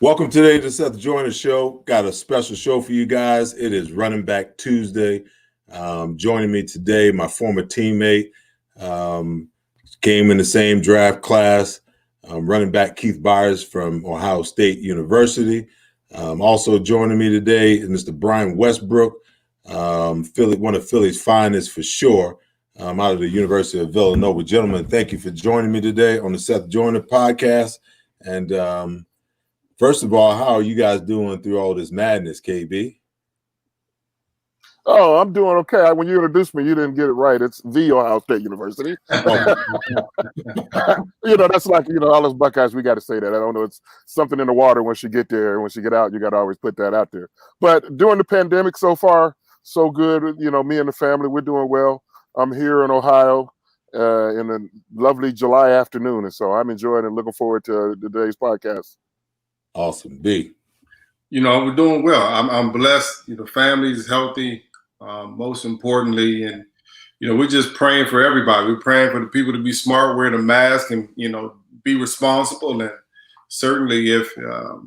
Welcome today to the Seth Joyner Show. Got a special show for you guys. It is Running Back Tuesday. Joining me today, my former teammate, came in the same draft class, running back Keith Byers from Ohio State University. Also joining me today is Mr. Brian Westbrook, one of Philly's finest for sure, out of the University of Villanova. Gentlemen, thank you for joining me today on the Seth Joyner podcast. And first of all, how are you guys doing through all this madness, KB? Oh, I'm doing okay. When you introduced me, you didn't get it right. It's the Ohio State University. That's like, all those Buckeyes, we got to say that. I don't know. It's something in the water once you get there. When you get out, you got to always put that out there. But during the pandemic, so far, so good. Me and the family, we're doing well. I'm here in Ohio in a lovely July afternoon. And so I'm enjoying and looking forward to today's podcast. Awesome. B. We're doing well. I'm blessed. Family's healthy, most importantly. And, we're just praying for everybody. We're praying for the people to be smart, wear the mask, and, be responsible. And certainly if you're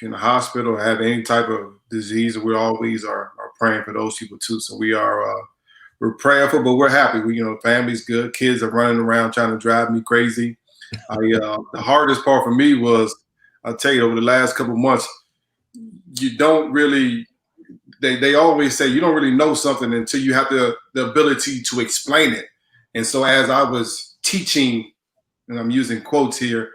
in the hospital or have any type of disease, we always are praying for those people too. So we're prayerful, but we're happy. Family's good. Kids are running around trying to drive me crazy. The hardest part for me was, I'll tell you, over the last couple of months, you don't really – they always say you don't really know something until you have the ability to explain it. And so as I was teaching, and I'm using quotes here,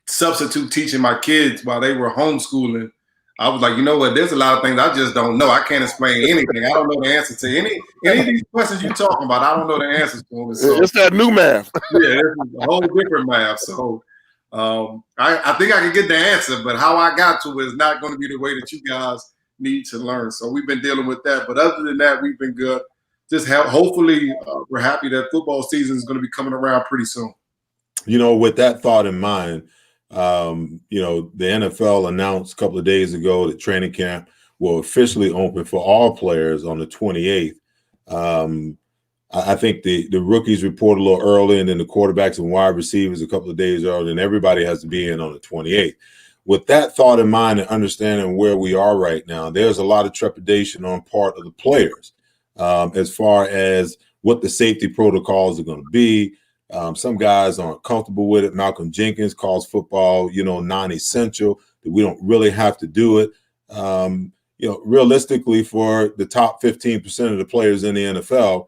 substitute teaching my kids while they were homeschooling, I was like, you know what, there's a lot of things I just don't know. I can't explain anything. I don't know the answer to any of these questions you're talking about. I don't know the answers to them. So, it's that new math. Yeah, it's a whole different math. So I think I can get the answer, but how I got to it is not going to be the way that you guys need to learn. So we've been dealing with that. But other than that, we've been good. Just hopefully we're happy that football season is going to be coming around pretty soon. With that thought in mind, the NFL announced a couple of days ago that training camp will officially open for all players on the 28th. I think the rookies report a little early, and then the quarterbacks and wide receivers a couple of days early, and everybody has to be in on the 28th. With that thought in mind and understanding where we are right now, there's a lot of trepidation on part of the players as far as what the safety protocols are going to be. Some guys aren't comfortable with it. Malcolm Jenkins calls football, non-essential, that we don't really have to do it. Realistically, for the top 15% of the players in the NFL,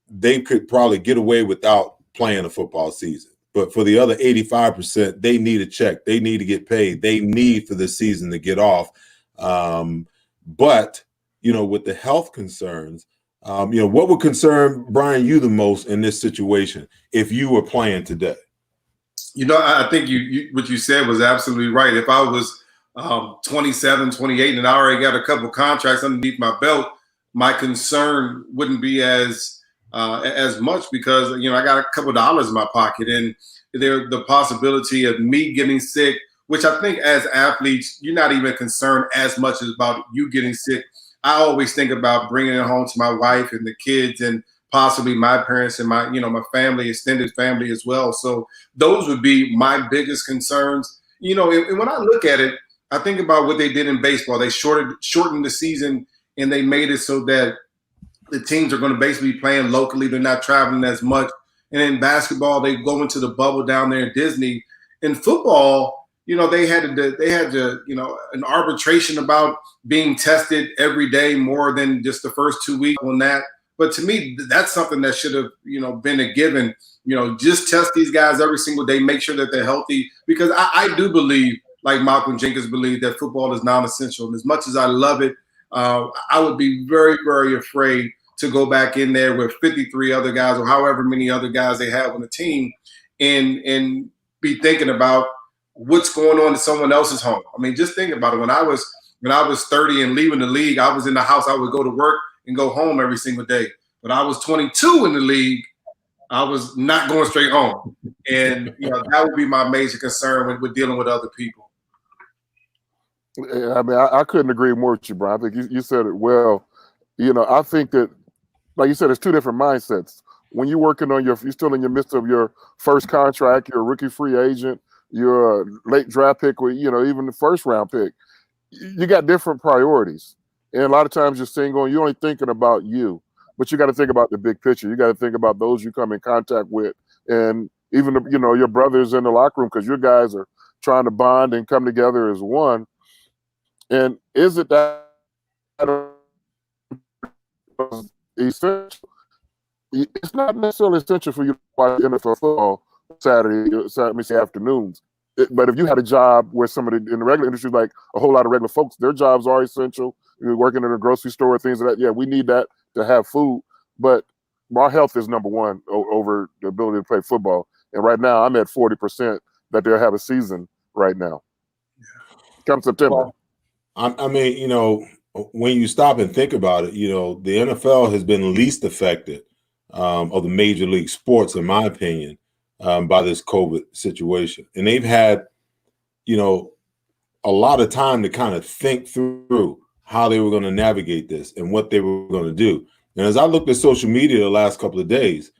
they could probably get away without playing a football season. But for the other 85%, they need a check. They need to get paid. They need for the season to get off. But with the health concerns, what would concern, Brian, you the most in this situation if you were playing today? I think what you said was absolutely right. If I was 27, 28, and I already got a couple contracts underneath my belt, my concern wouldn't be as much because, I got a couple of dollars in my pocket, and the possibility of me getting sick, which I think as athletes, you're not even concerned as much as about you getting sick. I always think about bringing it home to my wife and the kids and possibly my parents and my family, extended family as well. So those would be my biggest concerns. And when I look at it, I think about what they did in baseball. They shortened the season, and they made it so that the teams are going to basically be playing locally. They're not traveling as much. And in basketball, they go into the bubble down there in Disney. In football, they had an arbitration about being tested every day more than just the first 2 weeks on that. But to me, that's something that should have, been a given. Just test these guys every single day, make sure that they're healthy. Because I do believe, like Malcolm Jenkins believed, that football is non-essential. And as much as I love it, I would be very, very afraid to go back in there with 53 other guys or however many other guys they have on the team and be thinking about what's going on in someone else's home. I mean, just think about it. When I was 30 and leaving the league, I was in the house. I would go to work and go home every single day. When I was 22 in the league, I was not going straight home. And that would be my major concern with dealing with other people. I mean, I couldn't agree more with you, Brian. I think you said it well. I think that, like you said, it's two different mindsets. When you're working on you're still in the midst of your first contract, you're a rookie free agent, you're a late draft pick, or even the first round pick. You got different priorities, and a lot of times you're single and you're only thinking about you, but you got to think about the big picture. You got to think about those you come in contact with, and even your brothers in the locker room, because your guys are trying to bond and come together as one. And is it that essential? It's not necessarily essential for you to watch NFL football Saturday afternoons. But if you had a job where somebody in the regular industry, like a whole lot of regular folks, their jobs are essential. You're working in a grocery store, things like that. Yeah, we need that to have food. But our health is number one over the ability to play football. And right now, I'm at 40% that they'll have a season right now. Come September. Well, I mean, when you stop and think about it, the NFL has been least affected of the major league sports, in my opinion, by this COVID situation. And they've had, a lot of time to kind of think through how they were going to navigate this and what they were going to do. And as I looked at social media the last couple of days,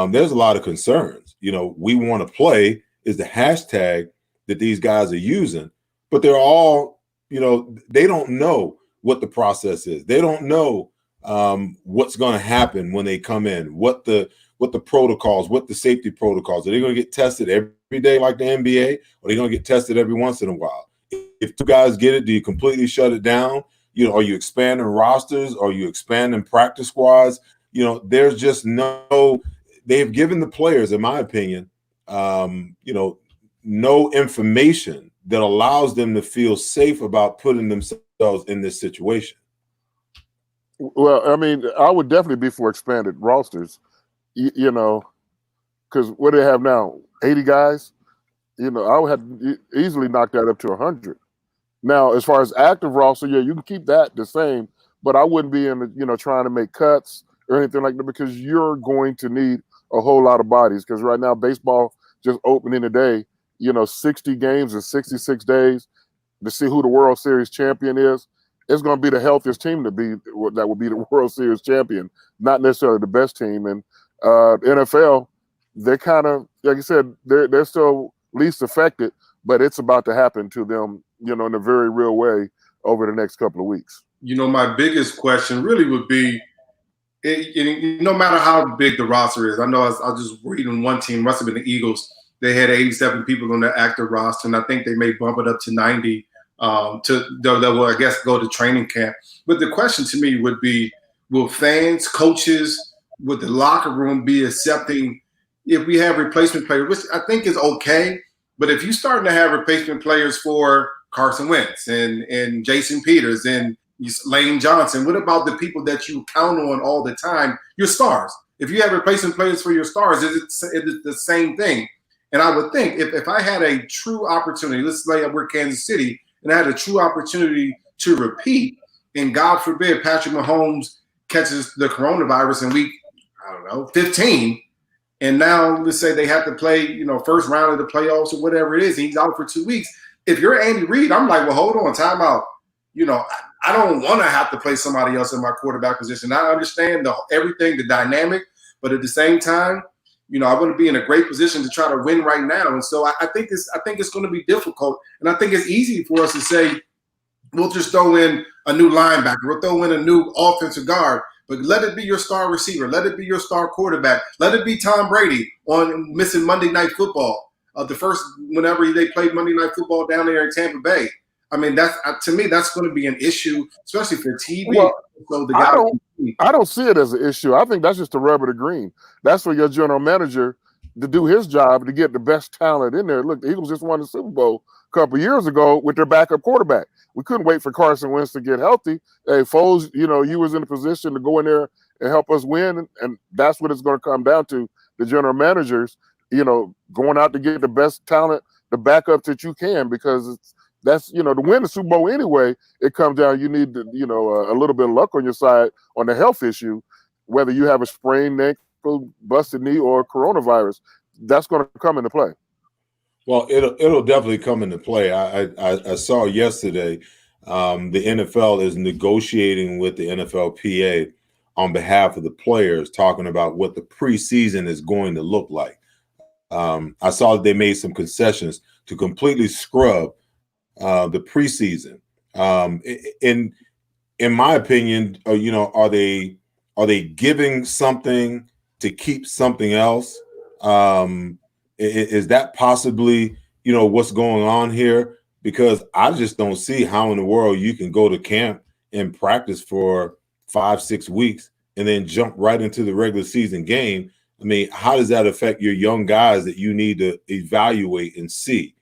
there's a lot of concerns. We want to play is the hashtag that these guys are using, but they're all, they don't know what the process is. They don't know what's going to happen when they come in, what the protocols, what the safety protocols. Are they going to get tested every day like the NBA, or are they going to get tested every once in a while? If two guys get it, do you completely shut it down? Are you expanding rosters? Are you expanding practice squads? There's just they've given the players, in my opinion, no information that allows them to feel safe about putting themselves in this situation. Well, I mean, I would definitely be for expanded rosters, because what do they have now? 80 guys? I would have easily knocked that up to 100. Now, as far as active roster, yeah, you can keep that the same, but I wouldn't be trying to make cuts or anything like that, because you're going to need a whole lot of bodies. Because right now, baseball just opening today, 60 games in 66 days to see who the World Series champion is. It's going to be the healthiest team that will be the World Series champion, not necessarily the best team. And NFL, they're kind of, like I said, they're still least affected, but it's about to happen to them, in a very real way over the next couple of weeks. My biggest question really would be, no matter how big the roster is, I know I was just reading one team, must have been the Eagles. They had 87 people on their active roster, and I think they may bump it up to 90 that will, I guess, go to training camp. But the question to me would be, will fans, coaches, would the locker room be accepting if we have replacement players, which I think is okay, but if you're starting to have replacement players for Carson Wentz and Jason Peters and Lane Johnson, what about the people that you count on all the time, your stars? If you have replacement players for your stars, is it the same thing? And I would think if I had a true opportunity, let's say we're Kansas City, and I had a true opportunity to repeat, and God forbid Patrick Mahomes catches the coronavirus in week, 15, and now let's say they have to play, first round of the playoffs or whatever it is, and he's out for 2 weeks. If you're Andy Reid, I'm like, well, hold on, time out. I don't want to have to play somebody else in my quarterback position. I understand everything, the dynamic, but at the same time, I want to be in a great position to try to win right now. And so I think it's going to be difficult. And I think it's easy for us to say, we'll just throw in a new linebacker. We'll throw in a new offensive guard. But let it be your star receiver. Let it be your star quarterback. Let it be Tom Brady on missing Monday Night Football. Whenever they played Monday Night Football down there in Tampa Bay. I mean, to me, that's going to be an issue, especially for TV. Well, so I don't see it as an issue. I think that's just the rubber to green. That's for your general manager to do his job to get the best talent in there. Look, the Eagles just won the Super Bowl a couple years ago with their backup quarterback. We couldn't wait for Carson Wentz to get healthy. Hey, Foles, you was in a position to go in there and help us win, and that's what it's going to come down to. The general managers, going out to get the best talent, the backup that you can, because that's to win the Super Bowl anyway. It comes down, you need a little bit of luck on your side on the health issue, whether you have a sprained ankle, busted knee, or coronavirus. That's going to come into play. Well, it'll definitely come into play. I saw yesterday the NFL is negotiating with the NFLPA on behalf of the players, talking about what the preseason is going to look like. I saw that they made some concessions to completely scrub the preseason. In my opinion, are they giving something to keep something else? Is that possibly what's going on here? Because I just don't see how in the world you can go to camp and practice for 5-6 weeks and then jump right into the regular season game. I mean, how does that affect your young guys that you need to evaluate and see?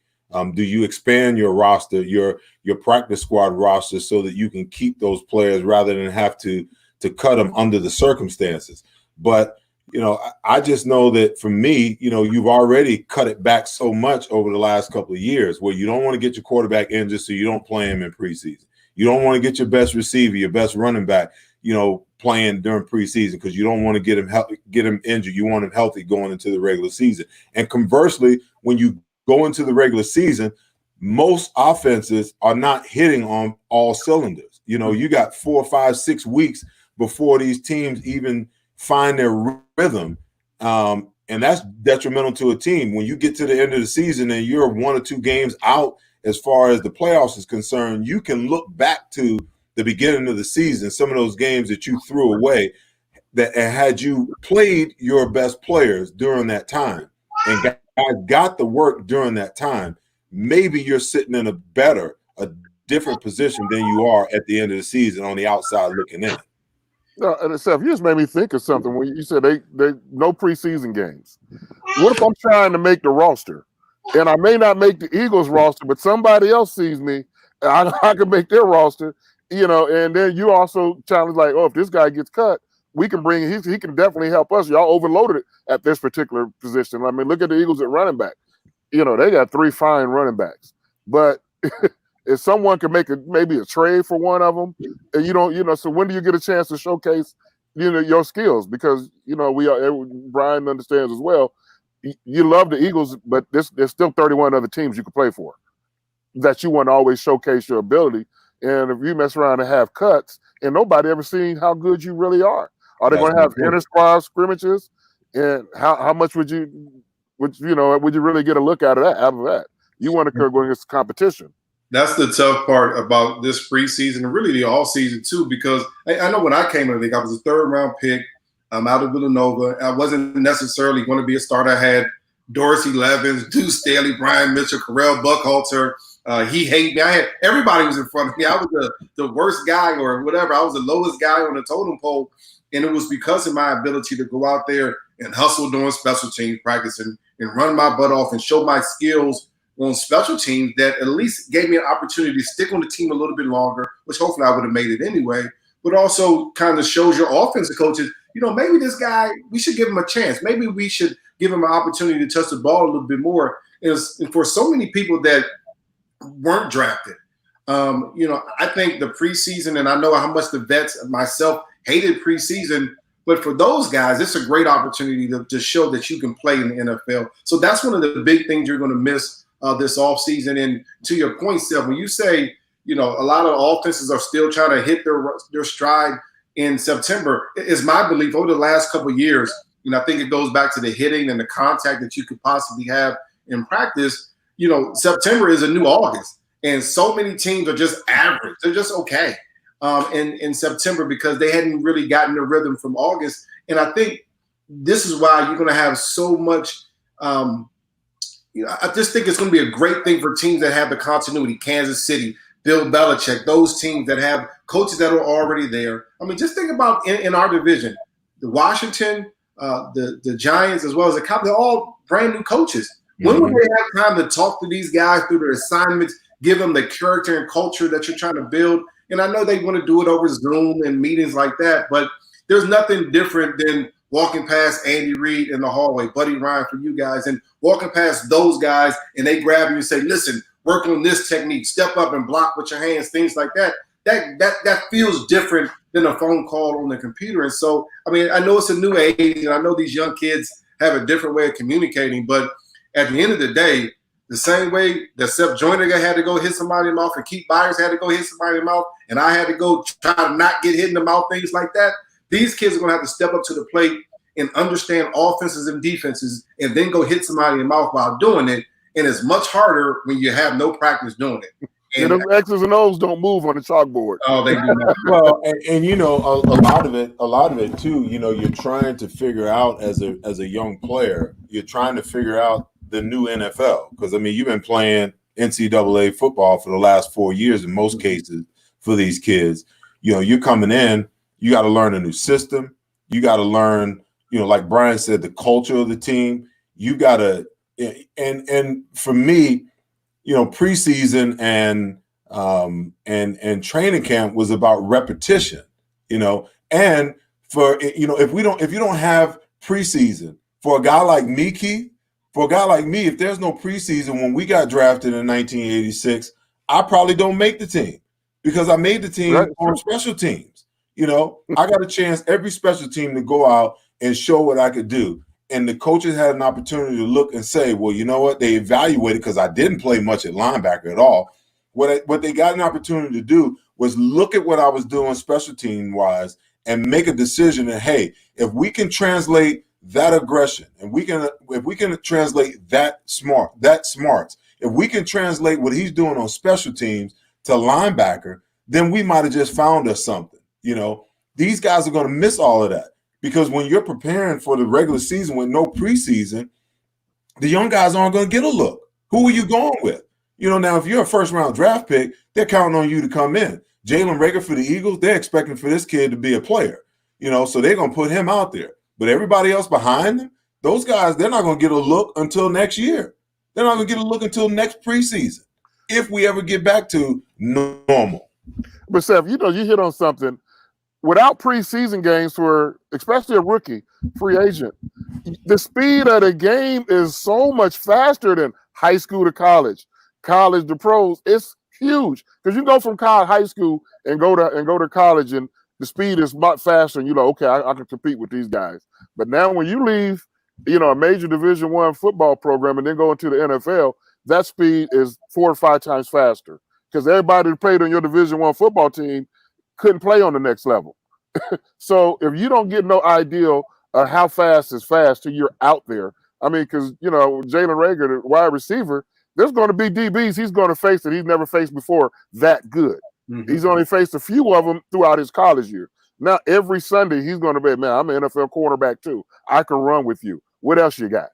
Do you expand your roster, your practice squad roster, so that you can keep those players rather than have to cut them under the circumstances? But I just know that for me, you've already cut it back so much over the last couple of years where you don't want to get your quarterback injured so you don't play him in preseason. You don't want to get your best receiver, your best running back, playing during preseason because you don't want to get him injured. You want him healthy going into the regular season. And conversely, when you go into the regular season, most offenses are not hitting on all cylinders. You got 4, 5, 6 weeks before these teams even find their rhythm. And that's detrimental to a team. When you get to the end of the season and you're 1 or 2 games out as far as the playoffs is concerned, you can look back to the beginning of the season, some of those games that you threw away, that had you played your best players during that time and got the work during that time, maybe you're sitting in a different position than you are at the end of the season on the outside looking in. No, and Seth, you just made me think of something when you said they no preseason games. What if I'm trying to make the roster and I may not make the Eagles roster, but somebody else sees me and I can make their roster, and then you also challenge like, oh, if this guy gets cut, we can bring he can definitely help us. Y'all overloaded it at this particular position. I mean, look at the Eagles at running back. They got 3 fine running backs, but if someone can make maybe a trade for one of them, and so when do you get a chance to showcase, your skills? Because Brian understands as well. You love the Eagles, but there's still 31 other teams you can play for that you want to always showcase your ability. And if you mess around and have cuts, and nobody ever seen how good you really are they going to have inter-squad scrimmages? And how much would you really get a look out of that? You want to go against competition. That's the tough part about this preseason and really the all season too, because I know when I came in the league, I was a 3rd round pick. I'm out of Villanova. I wasn't necessarily going to be a starter. I had Dorsey Levens, Deuce Staley, Brian Mitchell, Carell Buckhalter. He hated me. Everybody was in front of me. I was the worst guy or whatever. I was the lowest guy on the totem pole. And it was because of my ability to go out there and hustle during special teams practice and run my butt off and show my skills on special teams that at least gave me an opportunity to stick on the team a little bit longer, which hopefully I would have made it anyway, but also kind of shows your offensive coaches, maybe this guy, we should give him a chance. Maybe we should give him an opportunity to touch the ball a little bit more. And for so many people that weren't drafted, I think the preseason, and I know how much the vets myself hated preseason, but for those guys, it's a great opportunity to show that you can play in the NFL. So that's one of the big things you're going to miss this offseason. And to your point, Seth, when you say, a lot of offenses are still trying to hit their stride in September, it's my belief over the last couple of years, I think it goes back to the hitting and the contact that you could possibly have in practice. September is a new August, and so many teams are just average. They're just okay in September because they hadn't really gotten the rhythm from August. And I think this is why you're going to have so much I just think it's going to be a great thing for teams that have the continuity. Kansas City, Bill Belichick, those teams that have coaches that are already there. I mean, just think about in our division, the Washington, the Giants, as well as the Cowboys, they're all brand new coaches. When would they have time to talk to these guys through their assignments, give them the character and culture that you're trying to build? And I know they want to do it over Zoom and meetings like that, but there's nothing different than walking past Andy Reid in the hallway, Buddy Ryan for you guys, and walking past those guys, and they grab you and say, listen, work on this technique, step up and block with your hands, things like that. That feels different than a phone call on the computer. And so, I mean, I know it's a new age, and I know these young kids have a different way of communicating, but at the end of the day, the same way that Seth Joyner had to go hit somebody in the mouth and Keith Byers had to go hit somebody in the mouth, and I had to go try to not get hit in the mouth, things like that, these kids are going to have to step up to the plate and understand offenses and defenses and then go hit somebody in the mouth while doing it. And it's much harder when you have no practice doing it. And those X's and O's don't move on the chalkboard. oh, they do not. Well, and you know, a lot of it too, you know, you're trying to figure out as a young player, you're trying to figure out the new NFL. Because I mean, you've been playing NCAA football for the last 4 years in most cases for these kids. You know, you're coming in, you got to learn a new system. You got to learn, you know, like Brian said, the culture of the team. You got to, and for me, you know, preseason and training camp was about repetition, you know, and for, you know, if you don't have preseason for a guy like me, Keith, for a guy like me, if there's no preseason when we got drafted in 1986, I probably don't make the team because I made the team on special teams. You know, I got a chance every special team to go out and show what I could do. And the coaches had an opportunity to look and say, well, you know what? They evaluated because I didn't play much at linebacker at all. What they got an opportunity to do was look at what I was doing special team wise and make a decision that, hey, if we can translate that aggression and if we can translate that smarts, if we can translate what he's doing on special teams to linebacker, then we might have just found us something. You know, these guys are going to miss all of that because when you're preparing for the regular season with no preseason, the young guys aren't going to get a look. Who are you going with? You know, now if you're a first-round draft pick, they're counting on you to come in. Jalen Reagor for the Eagles, they're expecting for this kid to be a player. You know, so they're going to put him out there. But everybody else behind them, those guys, they're not going to get a look until next year. They're not going to get a look until next preseason if we ever get back to normal. But, Seth, you know, you hit on something. Without preseason games for especially a rookie, free agent, the speed of the game is so much faster than high school to college to pros. It's huge because you go from high school and go to college, and the speed is much faster. And you're like, okay, I can compete with these guys. But now when you leave, you know, a major Division I football program and then go into the NFL, that speed is 4 or 5 times faster because everybody who played on your Division I football team couldn't play on the next level. So if you don't get no idea of how fast is fast till you're out there, I mean, because, you know, Jalen Reagor, the wide receiver, there's going to be DBs he's going to face that he's never faced before that good. Mm-hmm. He's only faced a few of them throughout his college year. Now, every Sunday, he's going to be, man, I'm an NFL cornerback too. I can run with you. What else you got?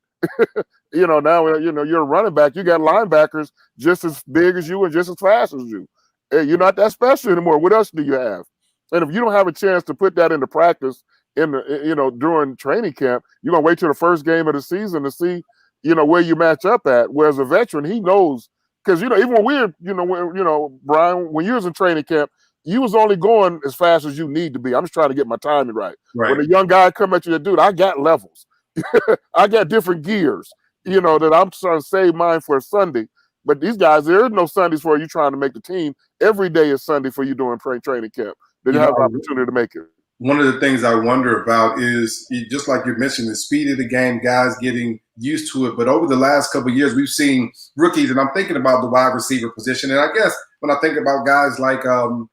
You know, now, you know, you're a running back. You got linebackers just as big as you and just as fast as you. You're not that special anymore. What else do you have? And if you don't have a chance to put that into practice during training camp, you're going to wait till the first game of the season to see, you know, where you match up at. Whereas a veteran, he knows, because, you know, even when Brian, when you was in training camp, you was only going as fast as you need to be. I'm just trying to get my timing right. When a young guy come at you, dude, I got levels. I got different gears, you know, that I'm trying to save mine for a Sunday. But these guys, there is no Sundays for you trying to make the team. Every day is Sunday for you doing training camp. They have an opportunity to make it. One of the things I wonder about is, just like you mentioned, the speed of the game, guys getting used to it. But over the last couple of years, we've seen rookies, and I'm thinking about the wide receiver position. And I guess when I think about guys like the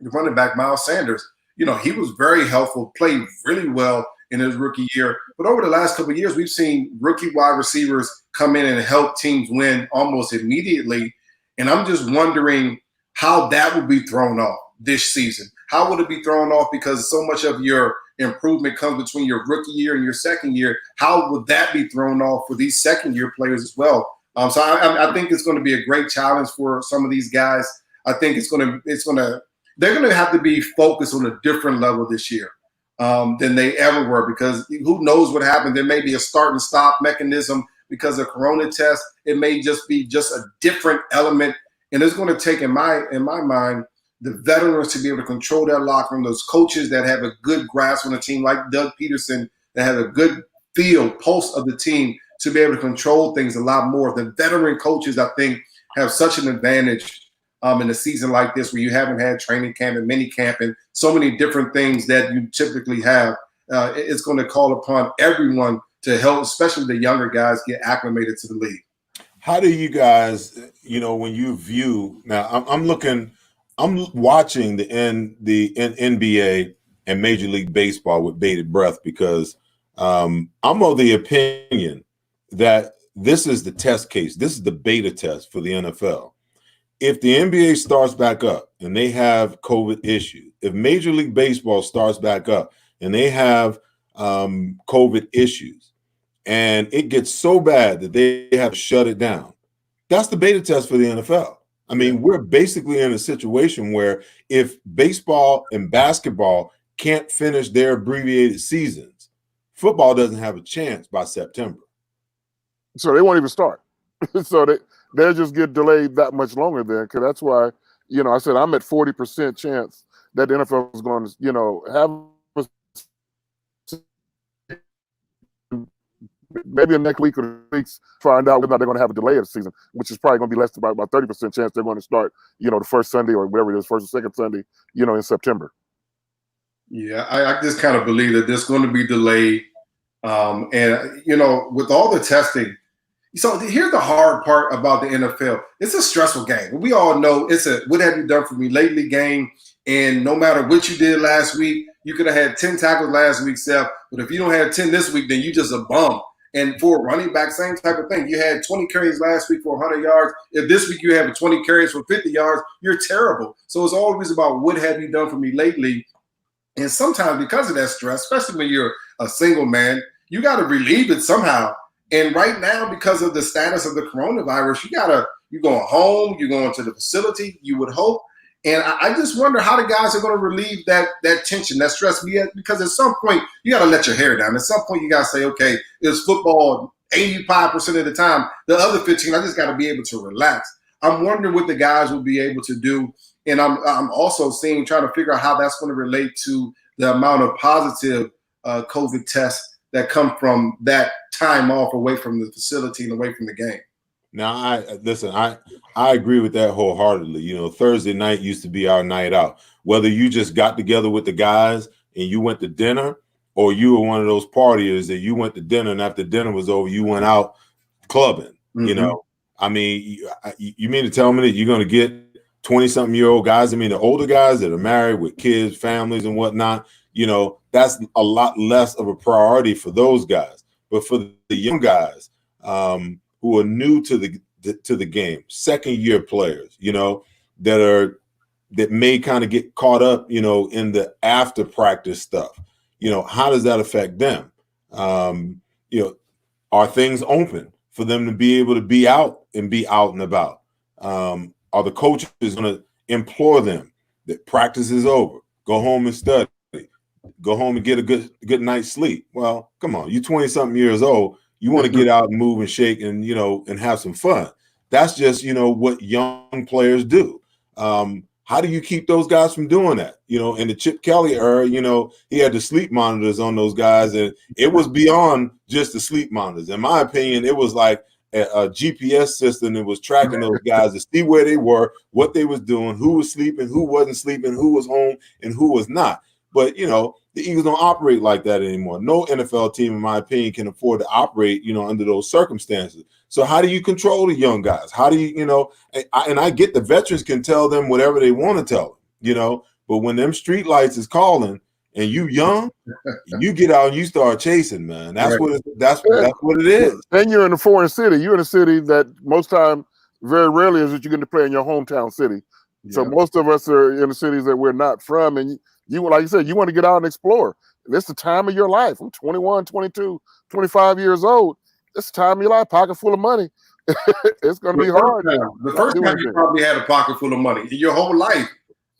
running back, Miles Sanders, you know, he was very helpful, played really well in his rookie year. But over the last couple of years, we've seen rookie wide receivers come in and help teams win almost immediately. And I'm just wondering how that would be thrown off this season. How would it be thrown off? Because so much of your improvement comes between your rookie year and your second year. How would that be thrown off for these second-year players as well? So I think it's going to be a great challenge for some of these guys. I think they're going to have to be focused on a different level this year than they ever were, because who knows what happened. There may be a start and stop mechanism because of Corona test. It may just be just a different element, and it's going to take, in my mind, the veterans to be able to control that locker room, those coaches that have a good grasp on the team, like Doug Peterson, that have a good pulse of the team, to be able to control things a lot more. The veteran coaches, I think, have such an advantage in a season like this, where you haven't had training camp and mini camp and so many different things that you typically have. It's going to call upon everyone to help, especially the younger guys, get acclimated to the league. How do you guys, you know, when you view now? I'm watching the NBA and Major League Baseball with bated breath, because I'm of the opinion that this is the test case. This is the beta test for the NFL. If the NBA starts back up and they have COVID issues, if Major League Baseball starts back up and they have COVID issues, and it gets so bad that they have to shut it down, that's the beta test for the NFL. I mean, we're basically in a situation where if baseball and basketball can't finish their abbreviated seasons, football doesn't have a chance by September. So they won't even start. So they'll just get delayed that much longer then, because that's why, I said I'm at 40% chance that the NFL is going to, have maybe in the next week or 2 weeks, find out whether they're going to have a delay of the season, which is probably going to be less than about 30% chance they're going to start, the first Sunday or whatever it is, first or second Sunday, in September. Yeah, I just kind of believe that there's going to be delayed. And, with all the testing, so here's the hard part about the NFL. It's a stressful game. We all know it's a what have you done for me lately game. And no matter what you did last week, you could have had 10 tackles last week, Seth. But if you don't have 10 this week, then you just a bum. And for a running back, same type of thing. You had 20 carries last week for 100 yards. If this week you have 20 carries for 50 yards, you're terrible. So it's always about what have you done for me lately. And sometimes because of that stress, especially when you're a single man, you got to relieve it somehow. And right now, because of the status of the coronavirus, you're going home, you're going to the facility, you would hope. And I just wonder how the guys are going to relieve that tension, that stress. Because at some point, you got to let your hair down. At some point, you got to say, okay, it's football 85% of the time. The other 15, I just got to be able to relax. I'm wondering what the guys will be able to do. And I'm also trying to figure out how that's going to relate to the amount of positive COVID tests that come from that time off away from the facility and away from the game. Now, I agree with that wholeheartedly. Thursday night used to be our night out. Whether you just got together with the guys and you went to dinner, or you were one of those partiers that you went to dinner and after dinner was over, you went out clubbing. Mm-hmm. I mean, you mean to tell me that you're going to get 20-something-year-old guys? I mean, the older guys that are married with kids, families, and whatnot. That's a lot less of a priority for those guys. But for the young guys who are new to the game, second-year players, that may kind of get caught up, in the after practice stuff. How does that affect them? Are things open for them to be able to be out and about? Are the coaches going to implore them that practice is over, go home and study? Go home and get a good night's sleep. Well, come on, you're 20-something years old. You want to get out and move and shake and and have some fun. That's just what young players do. How do you keep those guys from doing that? In the Chip Kelly era, he had the sleep monitors on those guys, and it was beyond just the sleep monitors. In my opinion, it was like a GPS system that was tracking those guys to see where they were, what they was doing, who was sleeping, who wasn't sleeping, who was home, and who was not. But, the Eagles don't operate like that anymore. No NFL team, in my opinion, can afford to operate, under those circumstances. So how do you control the young guys? How do you, and I get the veterans can tell them whatever they want to tell them, but when them street lights is calling and you young, you get out and you start chasing, man. That's right. That's what it is. And you're in a foreign city. You're in a city that most time, very rarely is that you're going to play in your hometown city. Yeah. So most of us are in the cities that we're not from, and you, like you said, you want to get out and explore. This is the time of your life. I'm 21, 22, 25 years old. This is the time of your life, pocket full of money. It's going to be hard. The first time you probably had a pocket full of money in your whole life.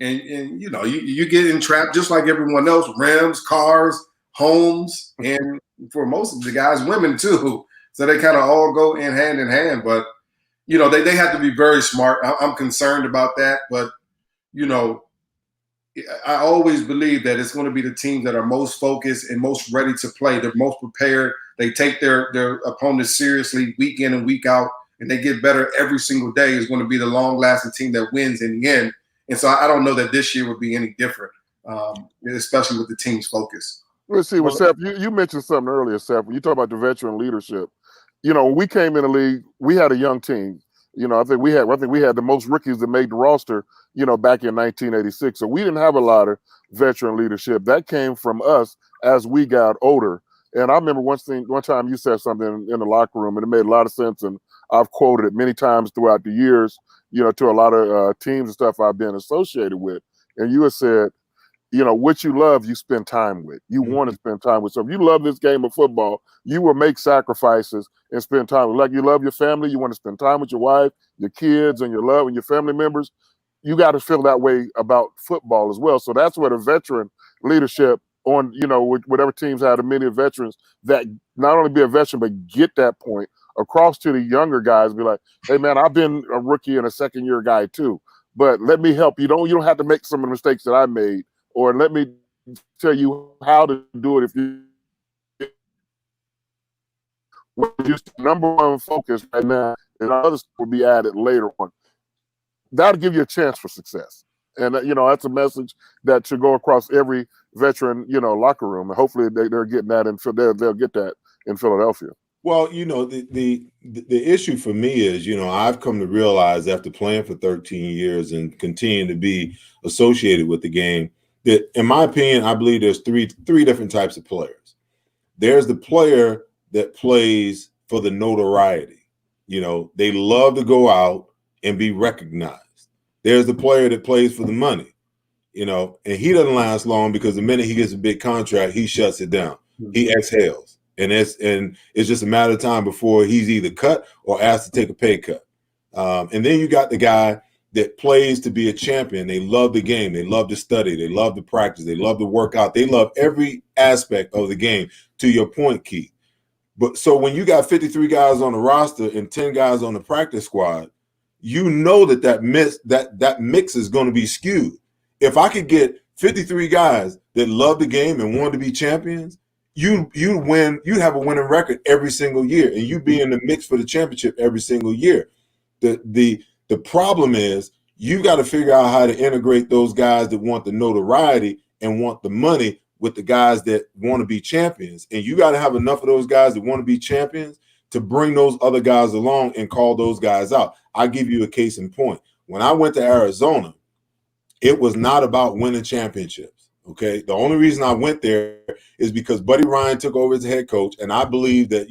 And you get entrapped just like everyone else, rims, cars, homes, and for most of the guys, women too. So they kind of all go in hand. But, they have to be very smart. I'm concerned about that. But, I always believe that it's going to be the teams that are most focused and most ready to play. They're most prepared. They take their opponents seriously week in and week out, and they get better every single day is going to be the long-lasting team that wins in the end. And so I don't know that this year would be any different, especially with the team's focus. Let's see. Well, Seth, you mentioned something earlier, Seth, when you talk about the veteran leadership. When we came in the league, we had a young team. I think we had the most rookies that made the roster, back in 1986. So we didn't have a lot of veteran leadership. That came from us as we got older. And I remember one time you said something in the locker room, and it made a lot of sense. And I've quoted it many times throughout the years, to a lot of teams and stuff I've been associated with. And you had said, what you love, you spend time with. You want to spend time with. So if you love this game of football, you will make sacrifices and spend time with. Like you love your family, you want to spend time with your wife, your kids, and your love and your family members. You got to feel that way about football as well. So that's where the veteran leadership on, with whatever teams have many veterans that not only be a veteran, but get that point across to the younger guys, be like, hey man, I've been a rookie and a second year guy too, but let me help you. You don't have to make some of the mistakes that I made, or let me tell you how to do it. If you just number one focus right now, and others will be added later on. That'll give you a chance for success. And, that's a message that should go across every veteran, locker room. And hopefully they're getting that, and they'll get that in Philadelphia. Well, the issue for me is, I've come to realize after playing for 13 years and continuing to be associated with the game that, in my opinion, I believe there's three different types of players. There's the player that plays for the notoriety. They love to go out and be recognized. There's the player that plays for the money, and he doesn't last long, because the minute he gets a big contract, he shuts it down. He exhales. And it's just a matter of time before he's either cut or asked to take a pay cut. And then you got the guy that plays to be a champion. They love the game. They love to study. They love to practice. They love to work out. They love every aspect of the game, to your point, Keith. But so when you got 53 guys on the roster and 10 guys on the practice squad, that mix is going to be skewed. If I could get 53 guys that love the game and want to be champions, you win. You have a winning record every single year, and you be in the mix for the championship every single year. The problem is you got to figure out how to integrate those guys that want the notoriety and want the money with the guys that want to be champions. And you got to have enough of those guys that want to be champions to bring those other guys along and call those guys out. I'll give you a case in point. When I went to Arizona, it was not about winning championships. Okay. The only reason I went there is because Buddy Ryan took over as head coach. And I believe that,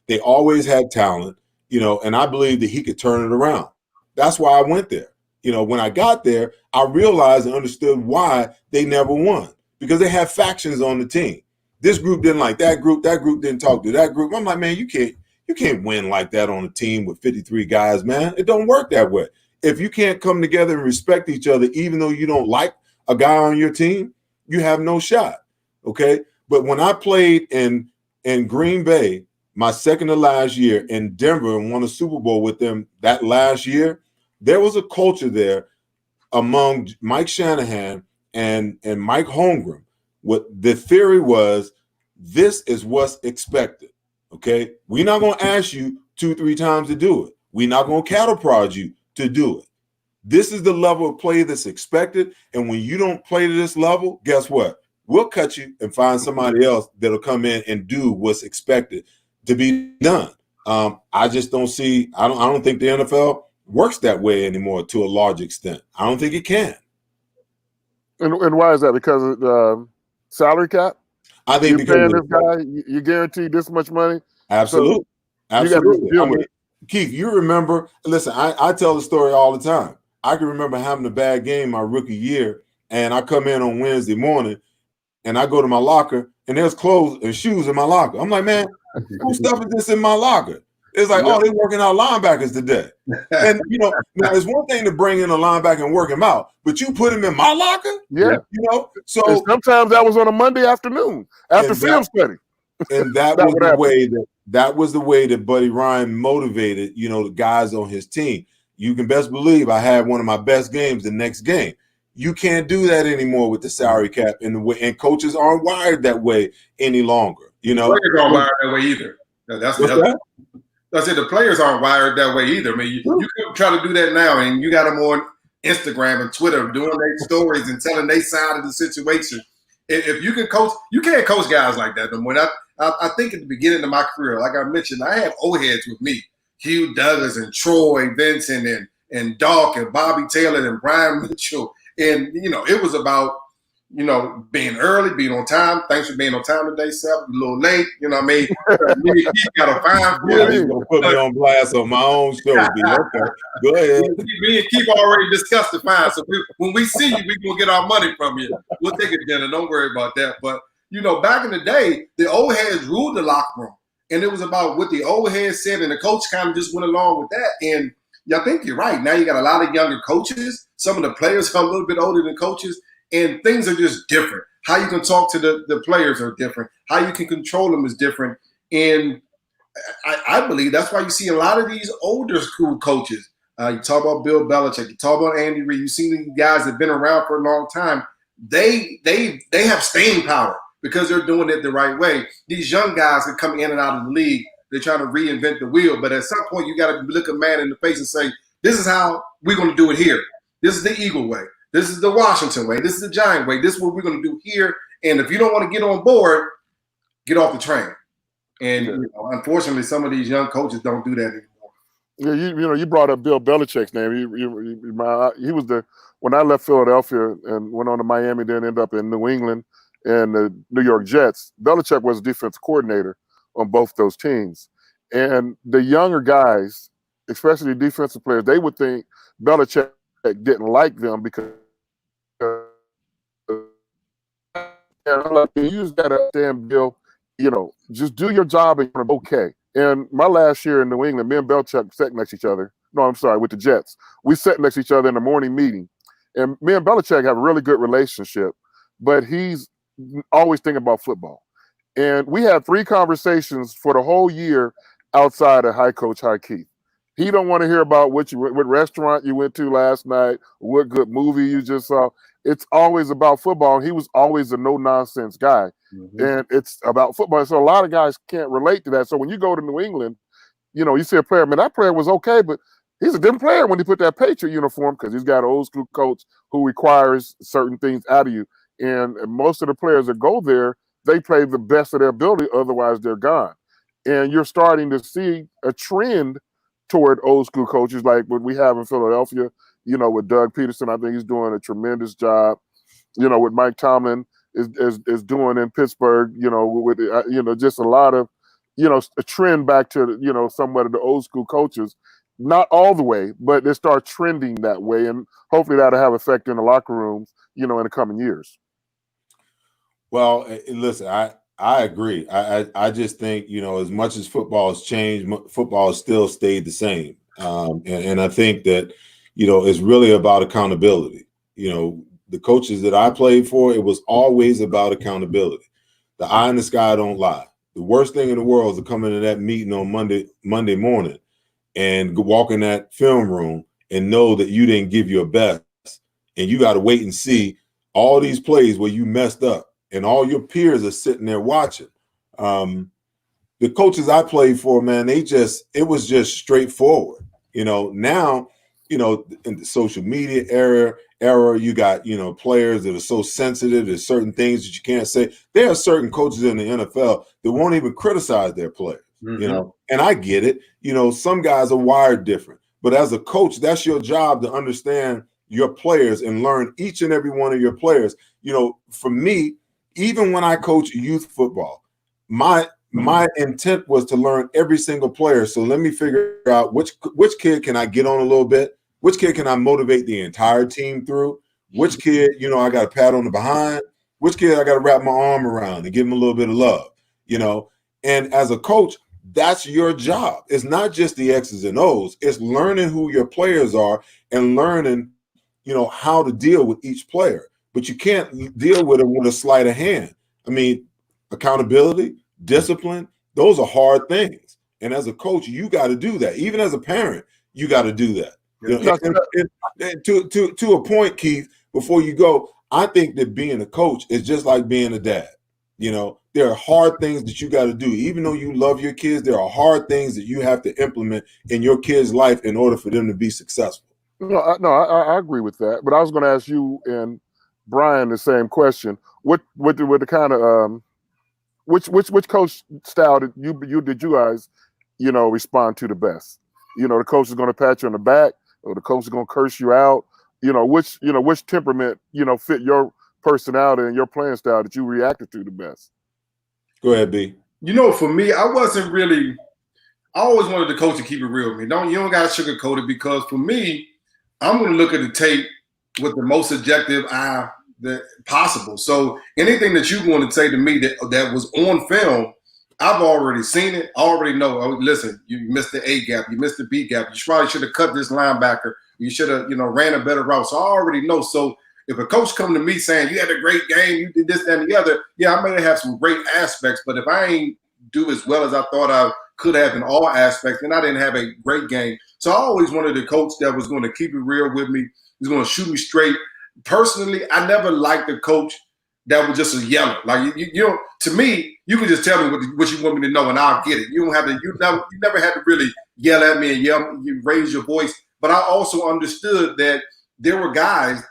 they always had talent, and I believe that he could turn it around. That's why I went there. When I got there, I realized and understood why they never won, because they had factions on the team. This group didn't like that group didn't talk to that group. I'm like, man, you can't win like that on a team with 53 guys, man. It don't work that way. If you can't come together and respect each other, even though you don't like a guy on your team, you have no shot. Okay. But when I played in Green Bay, my second to last year, in Denver, and won a Super Bowl with them that last year, there was a culture there among Mike Shanahan and Mike Holmgren. What the theory was, this is what's expected. Okay. We're not going to ask you 2-3 times to do it. We're not going to cattle prod you to do it. This is the level of play that's expected. And when you don't play to this level, guess what? We'll cut you and find somebody else that'll come in and do what's expected to be done. I just don't see, I don't think the NFL works that way anymore to a large extent. I don't think it can. And why is that? Because of the salary cap? I think you're paying this guy, you guaranteed this much money. Absolutely. So absolutely. I mean, Keith, you remember, listen, I tell the story all the time. I can remember having a bad game my rookie year, and I come in on Wednesday morning and I go to my locker and there's clothes and shoes in my locker. I'm like, man, whose stuff is this in my locker? It's like, oh, they're working out linebackers today. And, now it's one thing to bring in a linebacker and work him out, but you put him in my locker? Yeah. So and sometimes that was on a Monday afternoon after film study. And that was the way that Buddy Ryan motivated, the guys on his team. You can best believe I had one of my best games the next game. You can't do that anymore with the salary cap, and coaches aren't wired that way any longer. Players aren't wired that way either. I said the players aren't wired that way either. I mean, you can try to do that now, and you got them on Instagram and Twitter doing their stories and telling their side of the situation. If you can coach, you can't coach guys like that no more. I think at the beginning of my career, like I mentioned, I had old heads with me. Hugh Douglas and Troy Vincent and Doc and Bobby Taylor and Brian Mitchell. And, it was about, being early, being on time. Thanks for being on time today, Seth. A little late, you know what I mean? Me and Keith got a fine for Yeah, you. you gonna put me on blast on my own show, B. Okay, go ahead. Me and Keith already discussed the fine. So when we see you, we gonna get our money from you. We'll take a dinner. Don't worry about that. But back in the day, the old heads ruled the locker room, and it was about what the old heads said, and the coach kind of just went along with that. And I think you're right. Now you got a lot of younger coaches. Some of the players are a little bit older than coaches, and things are just different. How you can talk to the players are different. How you can control them is different. And I believe that's why you see a lot of these older school coaches. You talk about Bill Belichick. You talk about Andy Reid. You see these guys that have been around for a long time. They have staying power because they're doing it the right way. These young guys that come in and out of the league, they're trying to reinvent the wheel. But at some point, you got to look a man in the face and say, this is how we're going to do it here. This is the Eagle way. This is the Washington way. This is the Giant way. This is what we're going to do here. And if you don't want to get on board, get off the train. And unfortunately, some of these young coaches don't do that anymore. Yeah, you brought up Bill Belichick's name. He was when I left Philadelphia and went on to Miami, then ended up in New England and the New York Jets. Belichick was defensive coordinator on both those teams. And the younger guys, especially defensive players, they would think Belichick didn't like them because and I'm like, you use that damn Bill, just do your job and you're okay. And my last year in New England, me and Belichick sat next to each other. No, I'm sorry, with the Jets. We sat next to each other in the morning meeting. And me and Belichick have a really good relationship, but he's always thinking about football. And we had 3 conversations for the whole year outside of High Coach High Keith. He don't want to hear about what restaurant you went to last night, what good movie you just saw. It's always about football. And he was always a no-nonsense guy. Mm-hmm. And it's about football. So a lot of guys can't relate to that. So when you go to New England, you see a player, man, that player was okay, but he's a different player when he put that Patriot uniform because he's got an old school coach who requires certain things out of you. And most of the players that go there, they play the best of their ability. Otherwise, they're gone. And you're starting to see a trend toward old school coaches like what we have in Philadelphia, with Doug Peterson. I think he's doing a tremendous job. What Mike Tomlin is doing in Pittsburgh, with just a lot of, a trend back to, somewhat of the old school coaches. Not all the way, but they start trending that way. And hopefully that'll have effect in the locker rooms, in the coming years. Well, listen, I agree. I just think, as much as football has changed, football has still stayed the same. And I think that, it's really about accountability. The coaches that I played for, it was always about accountability. The eye in the sky don't lie. The worst thing in the world is to come into that meeting on Monday morning and walk in that film room and know that you didn't give your best. And you got to wait and see all these plays where you messed up. And all your peers are sitting there watching. The coaches I played for, man, it was just straightforward. Now, in the social media era, you got, players that are so sensitive. There's certain things that you can't say. There are certain coaches in the NFL that won't even criticize their players, and I get it. Some guys are wired different. But as a coach, that's your job to understand your players and learn each and every one of your players. For me, even when I coach youth football, my intent was to learn every single player. So let me figure out which kid can I get on a little bit, which kid can I motivate the entire team through, which kid, I got to pat on the behind, which kid I got to wrap my arm around and give him a little bit of love, And as a coach, that's your job. It's not just the X's and O's. It's learning who your players are and learning, how to deal with each player. But you can't deal with them with a sleight of hand. I mean, accountability, discipline, those are hard things. And as a coach, you got to do that. Even as a parent, you got to do that. And to a point, Keith, before you go, I think that being a coach is just like being a dad. There are hard things that you got to do. Even though you love your kids, there are hard things that you have to implement in your kid's life in order for them to be successful. I agree with that. But I was going to ask you and Brian the same question. What the kind of which coach style did you guys respond to the best? The coach is going to pat you on the back, or the coach is going to curse you out. Which temperament fit your personality and your playing style that you reacted to the best? Go ahead, B. For me, I wasn't really. I always wanted the coach to keep it real with me. You don't got to sugarcoat it, because for me, I'm going to look at the tape with the most objective eye that possible. So anything that you want to say to me that was on film, I've already seen it. I already know. Oh, listen, you missed the A gap, you missed the B gap. You probably should have cut this linebacker. You should have, ran a better route. So I already know. So if a coach come to me saying you had a great game, you did this, that, and the other, yeah, I may have some great aspects. But if I ain't do as well as I thought I could have in all aspects, then I didn't have a great game. So I always wanted a coach that was going to keep it real with me. He's going to shoot me straight. Personally, I never liked a coach that was just a yeller. Like to me, you can just tell me what you want me to know, and I'll get it. You don't have to. You never had to really yell at me and you raise your voice. But I also understood that there were guys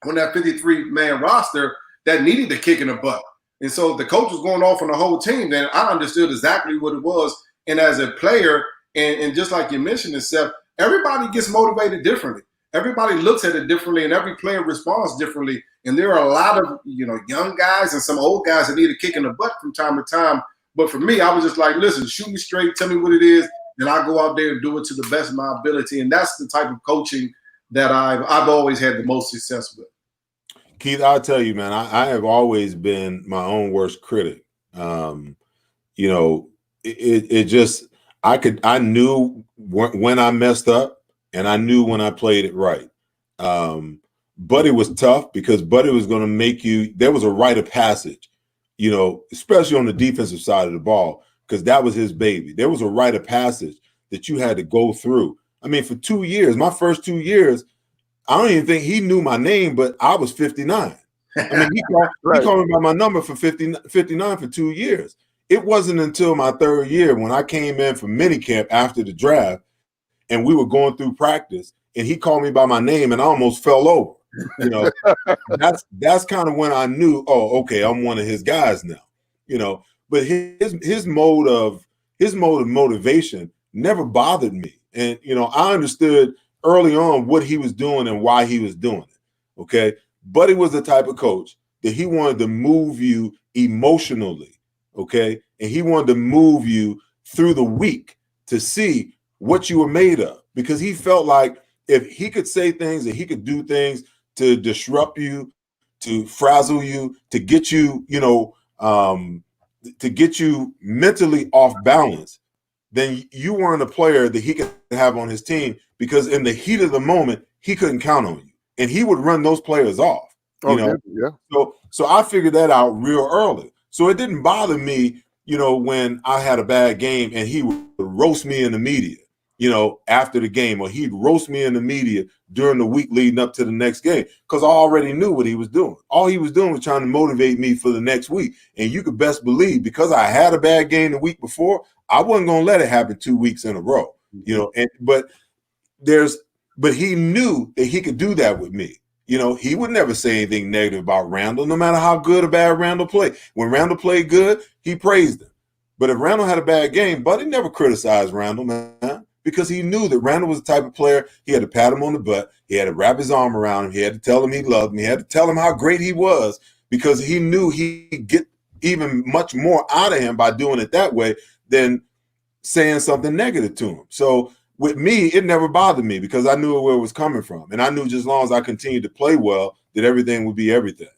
on that 53-man roster that needed the kick in the butt, and so the coach was going off on the whole team. Then I understood exactly what it was. And as a player, and just like you mentioned, Seth, everybody gets motivated differently. Everybody looks at it differently, and every player responds differently. And there are a lot of young guys and some old guys that need a kick in the butt from time to time. But for me, I was just like, listen, shoot me straight, tell me what it is, and I'll go out there and do it to the best of my ability. And that's the type of coaching that I've always had the most success with. Keith, I'll tell you, man, I have always been my own worst critic. It just, I knew when I messed up, and I knew when I played it right. But it was tough because Buddy was going to make you, there was a rite of passage, especially on the defensive side of the ball, because that was his baby. There was a rite of passage that you had to go through. I mean, for 2 years, my first 2 years, I don't even think he knew my name, but I was 59. I mean, he called me by my number for 59 for 2 years. It wasn't until my third year when I came in for minicamp after the draft and we were going through practice and he called me by my name and I almost fell over. That's kind of when I knew, oh, okay, I'm one of his guys now. But his mode of motivation never bothered me. And I understood early on what he was doing and why he was doing it. Okay. But he was the type of coach that he wanted to move you emotionally. Okay. And he wanted to move you through the week to see what you were made of, because he felt like if he could say things and he could do things to disrupt you, to frazzle you, to get you, to get you mentally off balance, then you weren't a player that he could have on his team, because in the heat of the moment, he couldn't count on you and he would run those players off. Yeah. So I figured that out real early. So it didn't bother me, when I had a bad game and he would roast me in the media, after the game, or he'd roast me in the media during the week leading up to the next game, because I already knew what he was doing. All he was doing was trying to motivate me for the next week. And you could best believe, because I had a bad game the week before, I wasn't going to let it happen 2 weeks in a row, but he knew that he could do that with me. He would never say anything negative about Randall, no matter how good or bad Randall played. When Randall played good, he praised him. But if Randall had a bad game, Buddy never criticized Randall, man, because he knew that Randall was the type of player he had to pat him on the butt. He had to wrap his arm around him. He had to tell him he loved him. He had to tell him how great he was, because he knew he'd get even much more out of him by doing it that way than saying something negative to him. So with me, it never bothered me, because I knew where it was coming from. And I knew just as long as I continued to play well, that everything would be everything.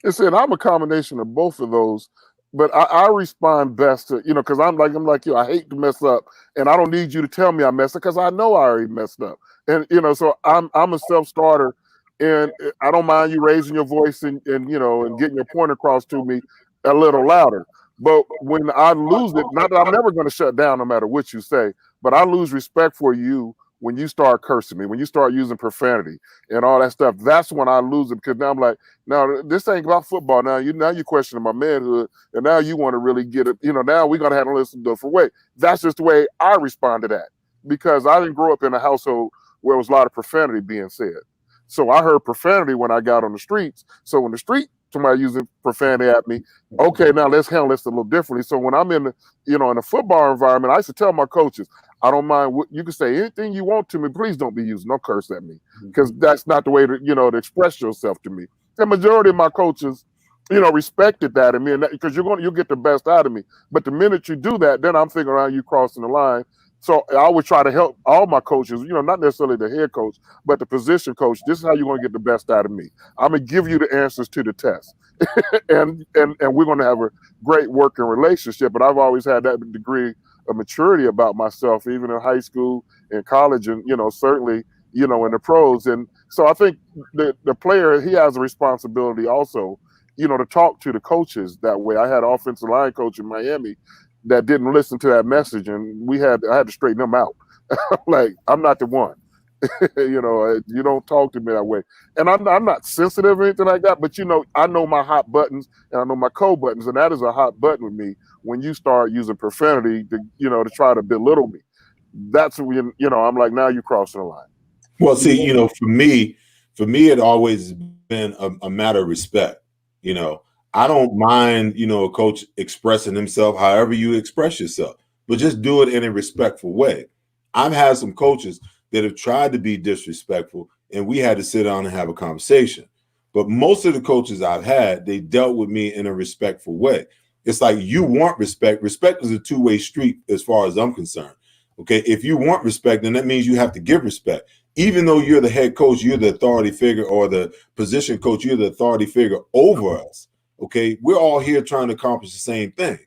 And I'm a combination of both of those, but I respond best to, because I'm like you, I hate to mess up, and I don't need you to tell me I messed up, because I know I already messed up. And, so I'm a self-starter, and I don't mind you raising your voice and getting your point across to me a little louder. But when I lose it, not that I'm never going to shut down no matter what you say, but I lose respect for you when you start cursing me, when you start using profanity and all that stuff. That's when I lose it, because now I'm like, now this ain't about football. Now you're questioning my manhood, and now you want to really get it. Now we're gonna handle this a different way. That's just the way I respond to that, because I didn't grow up in a household where there was a lot of profanity being said. So I heard profanity when I got on the streets. So when the street somebody using profanity at me, okay, now let's handle this a little differently. So when I'm in in a football environment, I used to tell my coaches, I don't mind what you can say anything you want to me. Please don't be using no curse at me, because that's not the way to to express yourself to me. the majority of my coaches, respected that in me, and because you'll get the best out of me. But the minute you do that, then I'm thinking around you crossing the line. So I always try to help all my coaches, not necessarily the head coach, but the position coach. This is how you're going to get the best out of me. I'm going to give you the answers to the test. and we're going to have a great working relationship. But I've always had that degree of maturity about myself, even in high school and college, and certainly in the pros. And so I think the player, he has a responsibility also, to talk to the coaches that way. I had an offensive line coach in Miami that didn't listen to that message, and I had to straighten them out. Like, I'm not the one. You don't talk to me that way. And I'm not sensitive or anything like that, but I know my hot buttons and I know my cold buttons, and that is a hot button with me when you start using profanity to try to belittle me. That's when I'm like, now you're crossing the line. Well, see, for me, it always been a matter of respect. I don't mind, a coach expressing himself however you express yourself, but just do it in a respectful way. I've had some coaches that have tried to be disrespectful, and we had to sit down and have a conversation. But most of the coaches I've had, they dealt with me in a respectful way. It's like, you want respect. Respect is a two-way street as far as I'm concerned. Okay, if you want respect, then that means you have to give respect. Even though you're the head coach, you're the authority figure, or the position coach, you're the authority figure over us. Okay, we're all here trying to accomplish the same thing.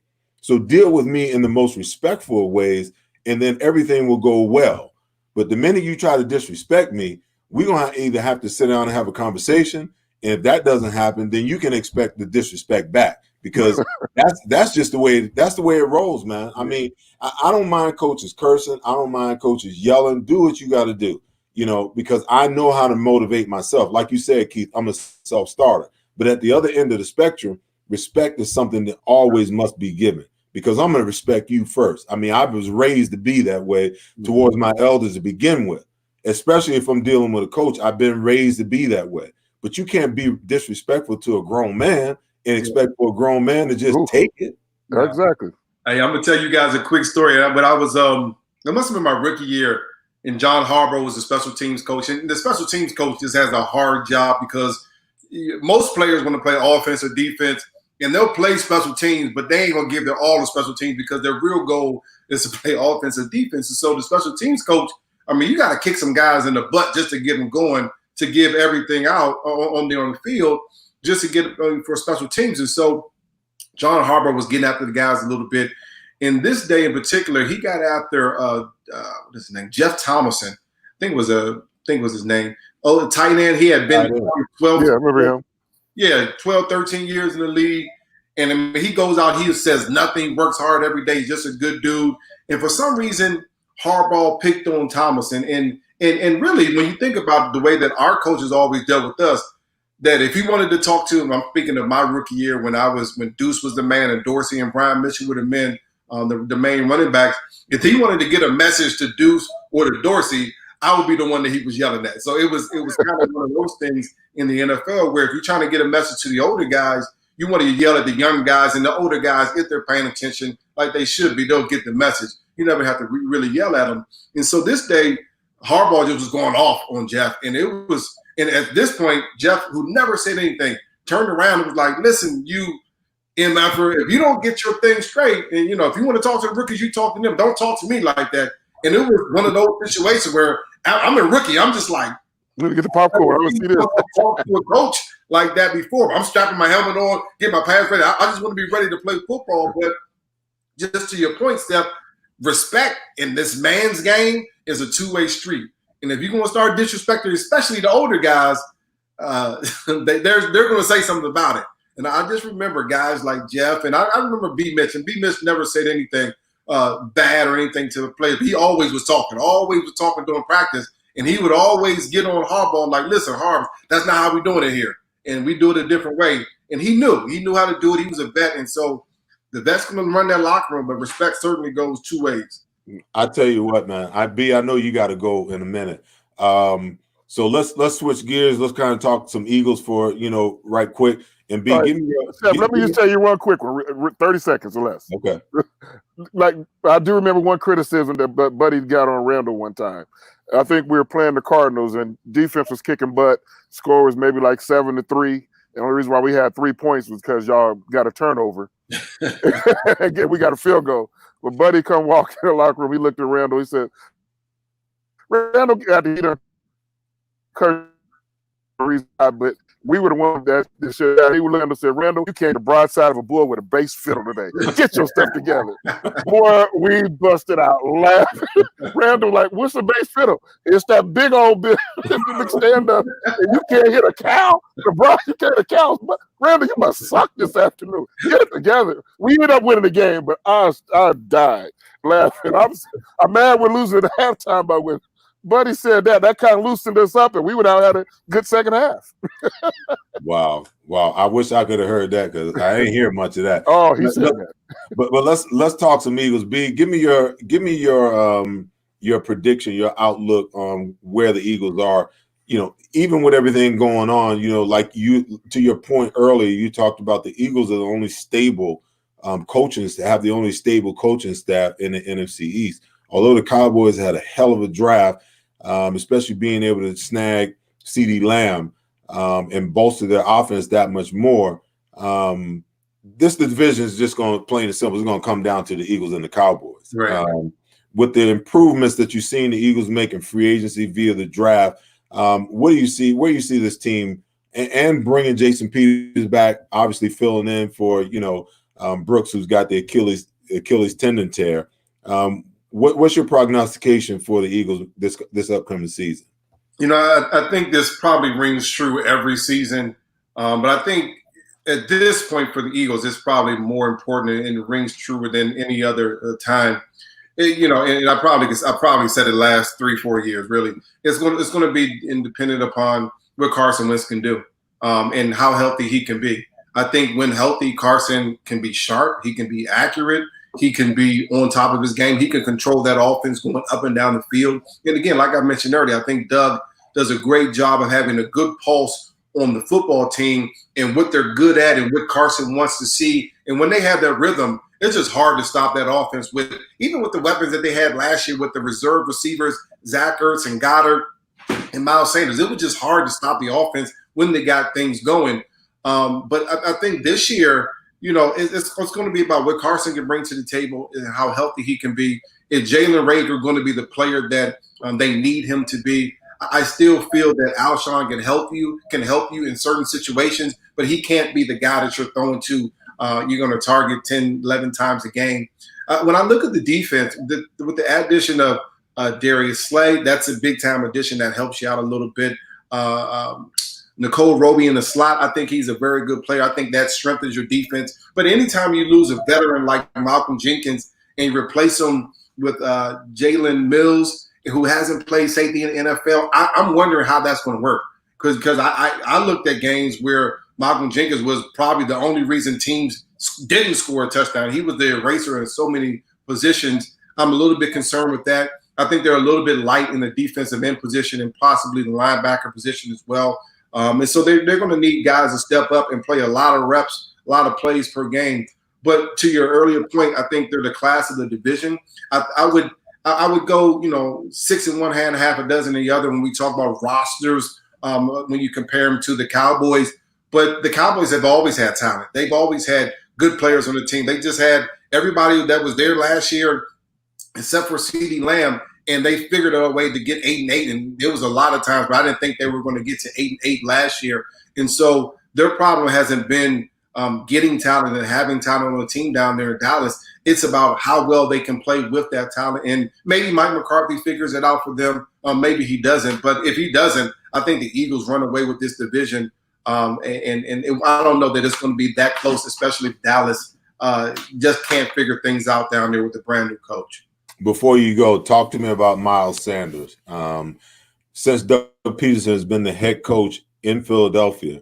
So deal with me in the most respectful of ways, and then everything will go well. But the minute you try to disrespect me, we're going to either have to sit down and have a conversation. And if that doesn't happen, then you can expect the disrespect back, because that's just the way it rolls, man. I mean, I don't mind coaches cursing. I don't mind coaches yelling. Do what you got to do, because I know how to motivate myself. Like you said, Keith, I'm a self-starter. But at the other end of the spectrum, respect is something that always must be given, because I'm going to respect you first. I mean, I was raised to be that way towards my elders to begin with, especially if I'm dealing with a coach. I've been raised to be that way. But you can't be disrespectful to a grown man and expect for a grown man to just take it. Exactly. Hey, I'm going to tell you guys a quick story. But I was, it must have been my rookie year, and John Harbaugh was the special teams coach. And the special teams coach just has a hard job, because most players want to play offense or defense, and they'll play special teams, but they ain't going to give their all to special teams, because their real goal is to play offense or defense. And so the special teams coach, I mean, you got to kick some guys in the butt just to get them going, to give everything out on the field, just to get for special teams. And so John Harbaugh was getting after the guys a little bit. In this day in particular, he got after what is his name? Jeff Thomason, I think was his name. Oh, the tight end. He had been 12. Yeah, I remember him. Yeah, 12, 13 years in the league. And I mean, he goes out, he says nothing, works hard every day, he's just a good dude. And for some reason, Harbaugh picked on Thomason. And really, when you think about the way that our coaches always dealt with us, that if he wanted to talk to him, I'm speaking of my rookie year when Deuce was the man and Dorsey and Brian Mitchell would have been the main running backs. If he wanted to get a message to Deuce or to Dorsey, I would be the one that he was yelling at. So it was kind of one of those things in the NFL where if you're trying to get a message to the older guys, you want to yell at the young guys, and the older guys, if they're paying attention like they should be, they'll get the message. You never have to really yell at them. And so this day, Harbaugh just was going off on Jeff. And at this point, Jeff, who never said anything, turned around and was like, listen, you MFer, if you don't get your thing straight, and if you want to talk to the rookies, you talk to them. Don't talk to me like that. And it was one of those situations where I'm a rookie. I'm just like, let me get the popcorn. I want to see this. Talk to a coach like that before. I'm strapping my helmet on, get my pads ready. I just want to be ready to play football. But just to your point, Steph, respect in this man's game is a two-way street. And if you're going to start disrespecting, especially the older guys, they're going to say something about it. And I just remember guys like Jeff, and I remember B. Mitch, and B. Mitch never said anything bad or anything to the players. He always was talking during practice, and he would always get on Harbaugh like, listen, Harbaugh, that's not how we doing it here, and we do it a different way. And he knew how to do it. He was a vet, and so the vet's going to run that locker room, but respect certainly goes two ways. I tell you what, man, I know you got to go in a minute. So let's switch gears. Let's kind of talk some Eagles for right quick. And B, right. give me let me just tell you one quick one, 30 seconds or less. Okay. Like, I do remember one criticism that Buddy got on Randall one time. I think we were playing the Cardinals and defense was kicking butt. Score was maybe like 7-3. The only reason why we had 3 points was because y'all got a turnover. Again, we got a field goal. But Buddy come walk in the locker room. He looked at Randall. He said, Randall got to either but we would have won that shit. He would look and said, Randall, you came the broadside of a bull with a bass fiddle today. Get your stuff together. Boy, we busted out laughing. Randall, like, what's a bass fiddle? It's that big old big stand up, and you can't hit a cow. The broad, you can't hit a cow. But Randall, you must suck this afternoon. Get it together. We ended up winning the game, but I died laughing. I'm mad we're losing at halftime by winning. Buddy said that kind of loosened us up, and we would have had a good second half. Wow. I wish I could have heard that because I ain't hear much of that. Oh, he said that. But let's talk some Eagles. B, give me your prediction, your outlook on where the Eagles are. You know, even with everything going on, you know, like you to your point earlier, you talked about the Eagles are the only stable coaching staff, have the only stable coaching staff in the NFC East. Although the Cowboys had a hell of a draft, especially being able to snag CeeDee Lamb and bolster their offense that much more, this division is just going to, plain and simple, it's going to come down to the Eagles and the Cowboys. Right. With the improvements that you've seen the Eagles make in free agency via the draft, what do you see? Where do you see this team and bringing Jason Peters back, obviously filling in for Brooks, who's got the Achilles tendon tear. What's your prognostication for the Eagles this upcoming season? You know, I think this probably rings true every season, but I think at this point for the Eagles, it's probably more important and it rings truer than any other time. And I probably said it last 3-4 years. Really, it's going to be independent upon what Carson Wentz can do and how healthy he can be. I think when healthy, Carson can be sharp. He can be accurate. He can be on top of his game. He can control that offense going up and down the field. And again, like I mentioned earlier, I think Doug does a great job of having a good pulse on the football team and what they're good at and what Carson wants to see. And when they have that rhythm, it's just hard to stop that offense even with the weapons that they had last year with the reserve receivers, Zach Ertz and Goddard and Miles Sanders. It was just hard to stop the offense when they got things going. But I think this year, it's going to be about what Carson can bring to the table and how healthy he can be. Is Jalen Reagor going to be the player that they need him to be? I still feel that Alshon can help you in certain situations, but he can't be the guy that you're throwing to. You're going to target 10, 11 times a game. When I look at the defense, with the addition of Darius Slay, that's a big-time addition that helps you out a little bit. Nicole Roby in the slot, I think he's a very good player. I think that strengthens your defense. But anytime you lose a veteran like Malcolm Jenkins and you replace him with Jalen Mills, who hasn't played safety in the NFL, I'm wondering how that's going to work. Because I looked at games where Malcolm Jenkins was probably the only reason teams didn't score a touchdown. He was the eraser in so many positions. I'm a little bit concerned with that. I think they're a little bit light in the defensive end position and possibly the linebacker position as well. And so they're going to need guys to step up and play a lot of reps, a lot of plays per game. But to your earlier point, I think they're the class of the division. I would go, 6 in one hand, half a dozen in the other when we talk about rosters, when you compare them to the Cowboys. But the Cowboys have always had talent. They've always had good players on the team. They just had everybody that was there last year, except for CeeDee Lamb, and they figured out a way to get 8-8. And there was a lot of times where I didn't think they were going to get to 8-8 last year. And so their problem hasn't been getting talent and having talent on the team down there in Dallas. It's about how well they can play with that talent. And maybe Mike McCarthy figures it out for them. Maybe he doesn't. But if he doesn't, I think the Eagles run away with this division. And I don't know that it's going to be that close, especially if Dallas just can't figure things out down there with the brand new coach. Before you go, talk to me about Miles Sanders. Since Doug Peterson has been the head coach in Philadelphia,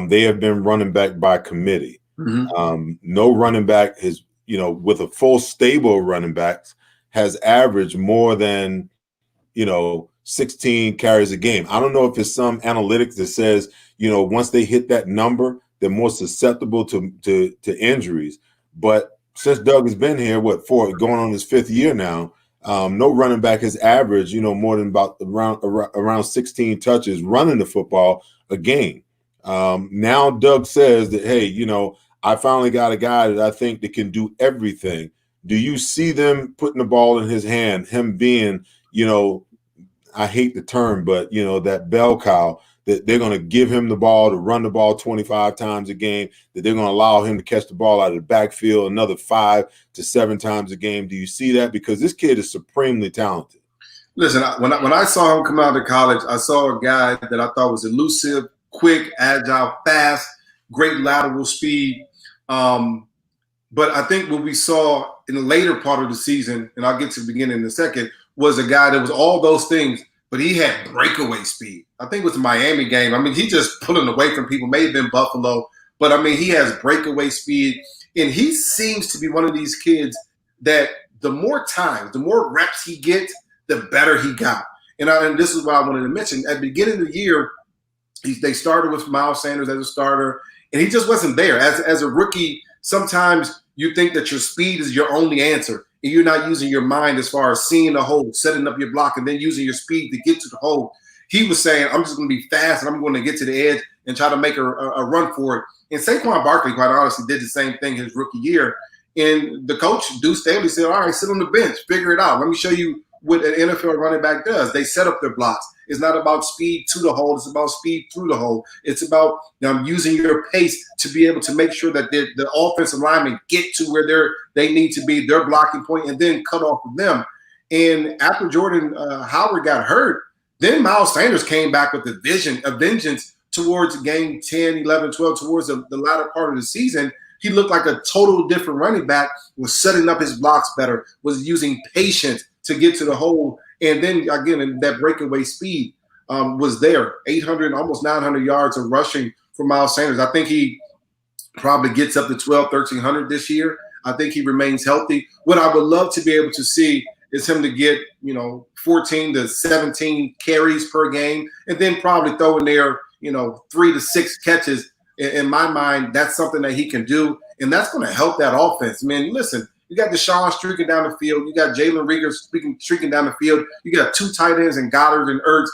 they have been running back by committee. Mm-hmm. No running back has, with a full stable of running backs, has averaged more than, 16 carries a game. I don't know if it's some analytics that says, once they hit that number, they're more susceptible to injuries. But since Doug has been here, going on his 5th year now, no running back has averaged, more than about around 16 touches running the football a game. Now Doug says that, hey, I finally got a guy that I think that can do everything. Do you see them putting the ball in his hand, him being, I hate the term, but that bell cow, that they're going to give him the ball to run the ball 25 times a game, that they're going to allow him to catch the ball out of the backfield another 5 to 7 times a game? Do you see that? Because this kid is supremely talented. Listen, when I saw him come out of college, I saw a guy that I thought was elusive, quick, agile, fast, great lateral speed. But I think what we saw in the later part of the season, and I'll get to the beginning in a second, was a guy that was all those things, but he had breakaway speed. I think it was the Miami game. I mean, he just pulling away from people, may have been Buffalo, but I mean, he has breakaway speed. And he seems to be one of these kids that the more times, the more reps he gets, the better he got. And this is what I wanted to mention. At the beginning of the year, they started with Miles Sanders as a starter, and he just wasn't there. As a rookie, sometimes you think that your speed is your only answer, and you're not using your mind as far as seeing the hole, setting up your block, and then using your speed to get to the hole. He was saying, I'm just going to be fast, and I'm going to get to the edge and try to make a run for it. And Saquon Barkley, quite honestly, did the same thing his rookie year. And the coach, Deuce Staley, said, all right, sit on the bench, figure it out. Let me show you what an NFL running back does. They set up their blocks. It's not about speed to the hole. It's about speed through the hole. It's about using your pace to be able to make sure that the offensive linemen get to where they need to be, their blocking point, and then cut off of them. And after Jordan Howard got hurt, then Miles Sanders came back with a vengeance towards game 10, 11, 12, towards the latter part of the season. He looked like a total different running back, was setting up his blocks better, was using patience to get to the hole. And then, again, that breakaway speed was there. 800, almost 900 yards of rushing for Miles Sanders. I think he probably gets up to 1,300 this year. I think he remains healthy. What I would love to be able to see is him to get, 14 to 17 carries per game, and then probably throw in there, 3 to 6 catches. In my mind, that's something that he can do, and that's going to help that offense. I mean, listen, you got Deshaun streaking down the field. You got Jalen Reagor streaking down the field. You got 2 tight ends in Goddard and Ertz.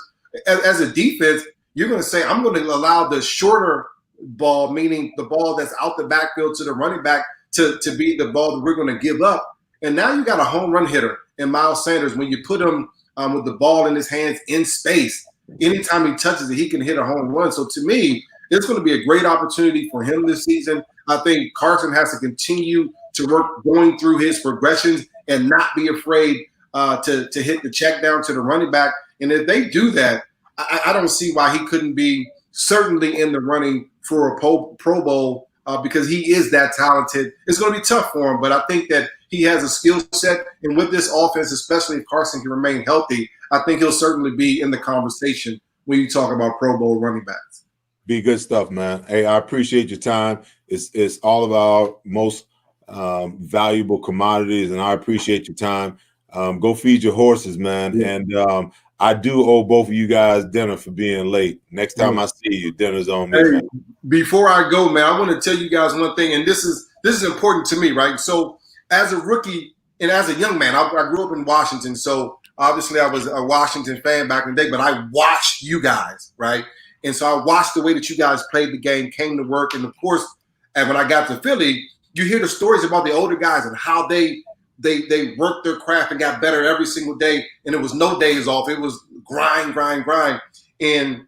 As a defense, you're going to say, I'm going to allow the shorter ball, meaning the ball that's out the backfield to the running back, to be the ball that we're going to give up. And now you got a home run hitter in Miles Sanders. When you put him with the ball in his hands in space, anytime he touches it, he can hit a home run. So to me, it's going to be a great opportunity for him this season. I think Carson has to continue to work going through his progressions and not be afraid to hit the check down to the running back. And if they do that, I don't see why he couldn't be certainly in the running for a Pro Bowl because he is that talented. It's going to be tough for him, but I think that he has a skill set. And with this offense, especially if Carson can remain healthy, I think he'll certainly be in the conversation when you talk about Pro Bowl running backs. Be good stuff, man. Hey, I appreciate your time. It's all of our most valuable commodities, and I appreciate your time. Go feed your horses, man. Yeah. And I do owe both of you guys dinner for being late. Next time I see you, dinner's on me. Hey, before I go, man, I want to tell you guys one thing, and this is important to me, right? So as a rookie and as a young man, I grew up in Washington, so obviously I was a Washington fan back in the day, but I watched you guys, right? And so I watched the way that you guys played the game, came to work, and of course, and when I got to Philly, you hear the stories about the older guys and how they worked their craft and got better every single day, and it was no days off. It was grind. And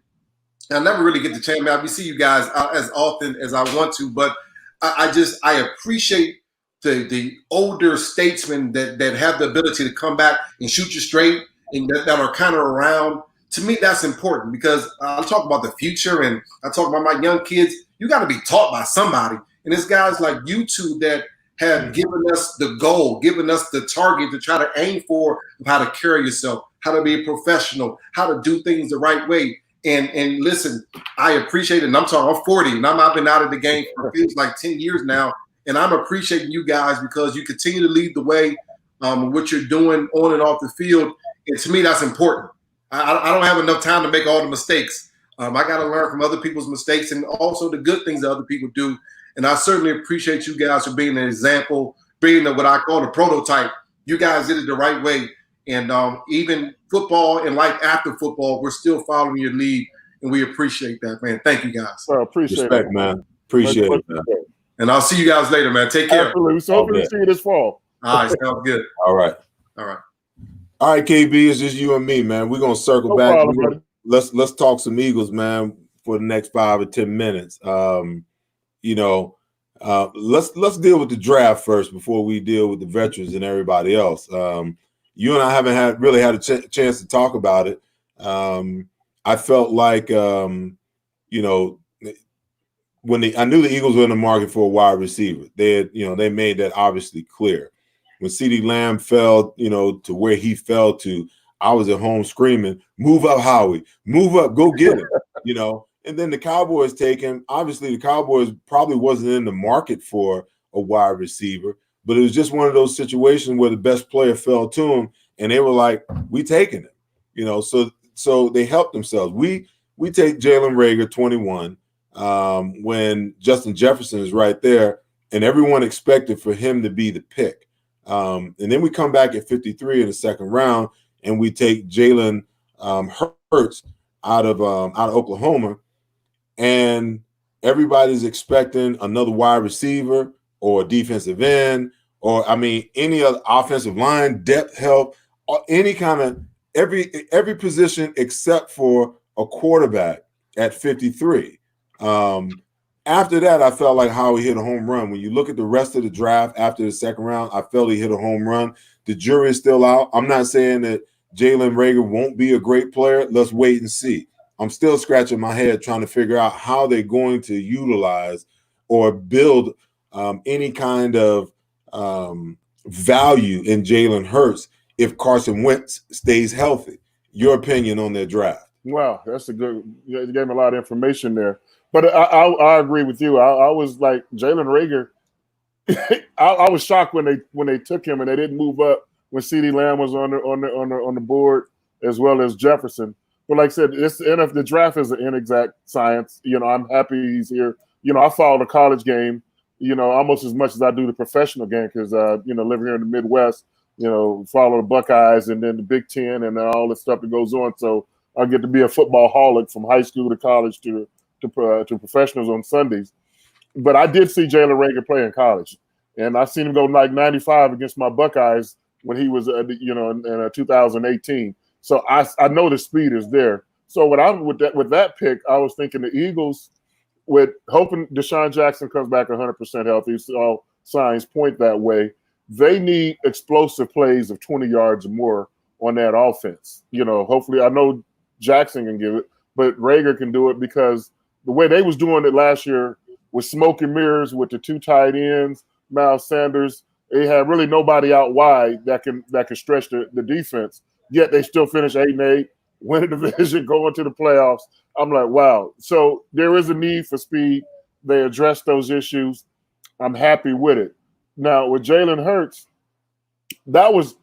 I never really get the chance. I mean, I see you guys as often as I want to, but I appreciate the older statesmen that have the ability to come back and shoot you straight and that are kind of around. To me, that's important because I talk about the future and I talk about my young kids. You got to be taught by somebody. And it's guys like you two that have given us the goal, given us the target to try to aim for, how to carry yourself, how to be a professional, how to do things the right way. And listen, I appreciate it. And I'm 40, and I've been out of the game for feels like 10 years now. And I'm appreciating you guys because you continue to lead the way what you're doing on and off the field. And to me, that's important. I don't have enough time to make all the mistakes. I got to learn from other people's mistakes and also the good things that other people do. And I certainly appreciate you guys for being an example, being what I call the prototype. You guys did it the right way. And even football and life after football, we're still following your lead. and we appreciate that, man. Thank you, guys. Appreciate Respect, it, man. Appreciate it, man. And I'll see you guys later, man. Take care. Absolutely. So hopefully we see you this fall. All right, sounds good. All right. All right. All right, KB, it's just you and me, man. We're gonna circle back. Problem, Let's talk some Eagles, man, for the next 5 or 10 minutes. You know, let's deal with the draft first before we deal with the veterans and everybody else. You and I haven't really had a chance to talk about it. I felt like you know, I knew the Eagles were in the market for a wide receiver. They made that obviously clear. When CeeDee Lamb fell, to where he fell to, I was at home screaming, "Move up, Howie! Move up, go get him!" And then the Cowboys take him. Obviously, the Cowboys probably wasn't in the market for a wide receiver, but it was just one of those situations where the best player fell to him, and they were like, "We taking him," So they helped themselves. We take Jalen Reagor 21 when Justin Jefferson is right there, and everyone expected for him to be the pick. And then we come back at 53 in the second round, and we take Jalen Hurts out of Oklahoma, and everybody's expecting another wide receiver or a defensive end, or any other offensive line depth help, or any kind of every position except for a quarterback at 53. After that, I felt like Howie hit a home run. When you look at the rest of the draft after the second round, I felt he hit a home run. The jury is still out. I'm not saying that Jalen Reagor won't be a great player. Let's wait and see. I'm still scratching my head trying to figure out how they're going to utilize or build any kind of value in Jalen Hurts if Carson Wentz stays healthy. Your opinion on their draft? Wow, that's a good. You gave me a lot of information there. But I agree with you. I was like Jalen Reagor. I was shocked when they took him and they didn't move up when CeeDee Lamb was on the board as well as Jefferson. But like I said, the draft is an inexact science. I'm happy he's here. I follow the college game, almost as much as I do the professional game because living here in the Midwest, follow the Buckeyes and then the Big Ten and all the stuff that goes on. So I get to be a football holic from high school to college to professionals on Sundays. But I did see Jalen Reagor play in college, and I seen him go like 95 against my Buckeyes when he was in 2018. So I know the speed is there. So with that pick, I was thinking the Eagles, with hoping Deshaun Jackson comes back 100% healthy. So all signs point that way. They need explosive plays of 20 yards or more on that offense. Hopefully, I know Jackson can give it, but Reagor can do it because the way they was doing it last year with smoke and mirrors with the two tight ends, Miles Sanders, they had really nobody out wide that can stretch the defense. Yet they still finish 8-8, win a division, go into the playoffs. I'm like, wow. So there is a need for speed. They address those issues. I'm happy with it. Now with Jalen Hurts, that was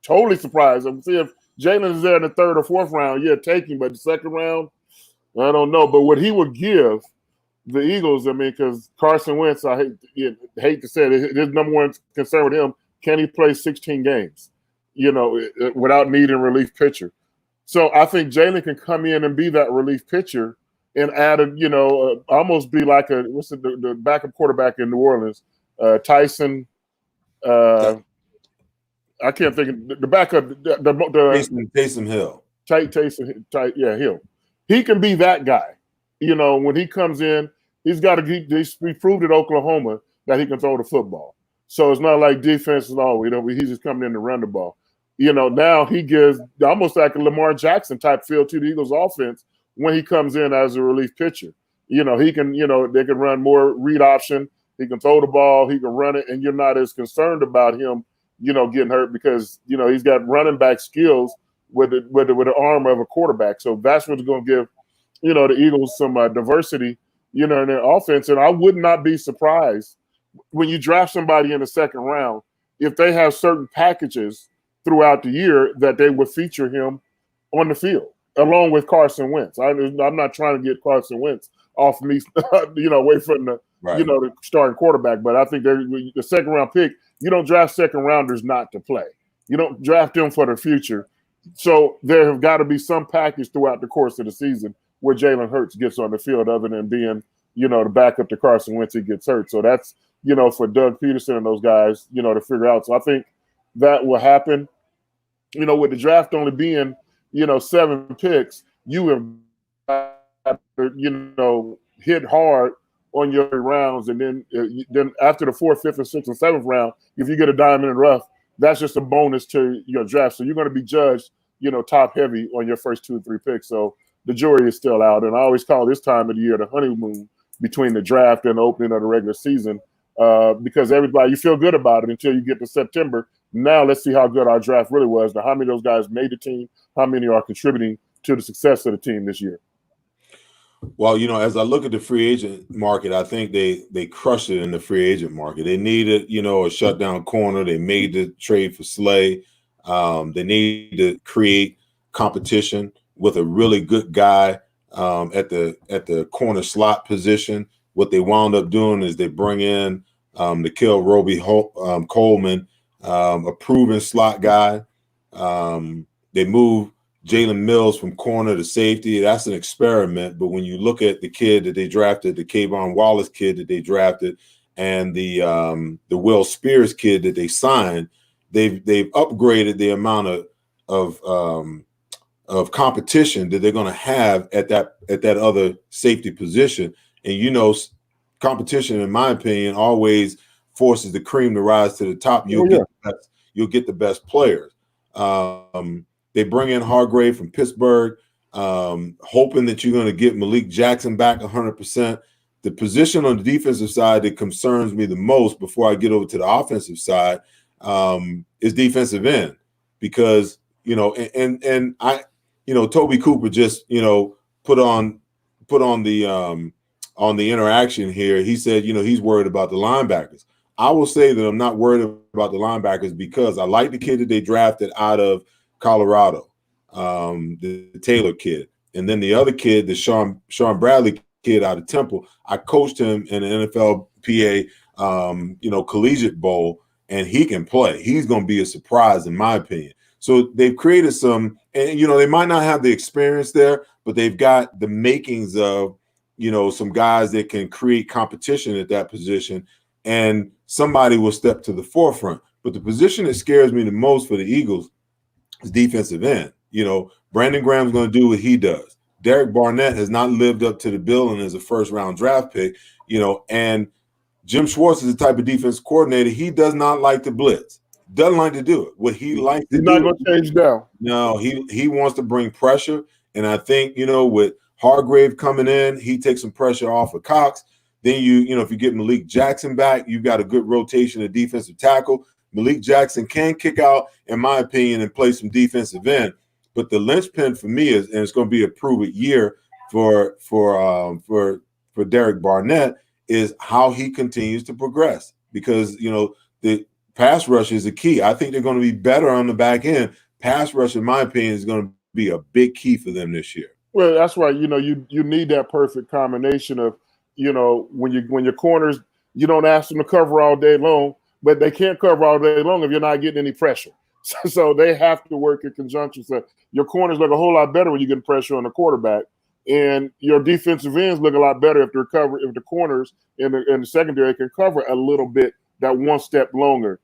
totally surprised. I'm see if Jalen is there in the third or fourth round, take him. But the second round, I don't know. But what he would give the Eagles, because Carson Wentz, I hate to say it, his number one concern with him, can he play 16 games, without needing a relief pitcher? So I think Jalen can come in and be that relief pitcher and add almost be like the backup quarterback in New Orleans, Tyson. I can't think of the backup. Taysom Hill. Hill. He can be that guy. When he comes in, he's got to he proved at Oklahoma that he can throw the football. So it's not like defense is all. He's just coming in to run the ball. Now he gives almost like a Lamar Jackson type feel to the Eagles offense when he comes in as a relief pitcher. He can, they can run more read option. He can throw the ball. He can run it, and you're not as concerned about him, getting hurt because he's got running back skills with the arm of a quarterback. So that's what's going to give the Eagles some diversity, in their offense. And I would not be surprised when you draft somebody in the second round if they have certain packages throughout the year that they would feature him on the field along with Carson Wentz. I'm not trying to get Carson Wentz off me, away from the the starting quarterback. But I think the second round pick, you don't draft second rounders not to play. You don't draft them for the future. So there have got to be some package throughout the course of the season where Jalen Hurts gets on the field other than being, the backup to Carson Wentz, he gets hurt. So that's, for Doug Peterson and those guys, to figure out. So I think that will happen. With the draft only being, 7 picks, you have to, hit hard on your rounds. And then after the 4th, 5th, and 6th, and 7th round, if you get a diamond in the rough, that's just a bonus to your draft. So you're going to be judged, top heavy on your first 2 or 3 picks. So the jury is still out. And I always call this time of the year the honeymoon between the draft and the opening of the regular season, because you feel good about it until you get to September. Now let's see how good our draft really was. Now, how many of those guys made the team? How many are contributing to the success of the team this year? Well, as I look at the free agent market, I think they crushed it in the free agent market. They needed, a shutdown corner. They made the trade for Slay. They needed to create competition with a really good guy at the corner slot position. What they wound up doing is they bring in Nikhil Coleman, a proven slot guy. They move Jalen Mills from corner to safety. That's an experiment. But when you look at the kid that they drafted, the Kayvon Wallace kid that they drafted, and the Will Spears kid that they signed, they've upgraded the amount of competition that they're going to have at that other safety position. And competition, in my opinion, always forces the cream to rise to the top. You'll get the best players. They bring in Hargrave from Pittsburgh, hoping that you're going to get Malik Jackson back 100%. The position on the defensive side that concerns me the most before I get over to the offensive side is defensive end, because and I Toby Cooper just put on the interaction here. He said he's worried about the linebackers. I will say that I'm not worried about the linebackers because I like the kid that they drafted out of Colorado, the Taylor kid, and then the other kid, the Sean Bradley kid out of Temple. I coached him in an NFLPA, collegiate bowl, and he can play. He's going to be a surprise, in my opinion. So they've created some, and they might not have the experience there, but they've got the makings of, some guys that can create competition at that position, and somebody will step to the forefront. But the position that scares me the most for the Eagles is defensive end. Brandon Graham's going to do what he does. Derek Barnett has not lived up to the billing as a first-round draft pick, and Jim Schwartz is the type of defense coordinator. He does not like to blitz. Doesn't like to do it. What he likes to do. He's not going to change down. No, he wants to bring pressure. And I think, with Hargrave coming in, he takes some pressure off of Cox. Then if you get Malik Jackson back, you've got a good rotation of defensive tackle. Malik Jackson can kick out, in my opinion, and play some defensive end. But the linchpin for me is, and it's going to be a prove-it year for Derek Barnett, is how he continues to progress. Because the pass rush is the key. I think they're going to be better on the back end. Pass rush, in my opinion, is going to be a big key for them this year. Well, that's right. You need that perfect combination of, when your corners, you don't ask them to cover all day long, but they can't cover all day long if you're not getting any pressure. So they have to work in conjunction. So your corners look a whole lot better when you get pressure on the quarterback, and your defensive ends look a lot better if the corners in the secondary can cover a little bit, that one step longer.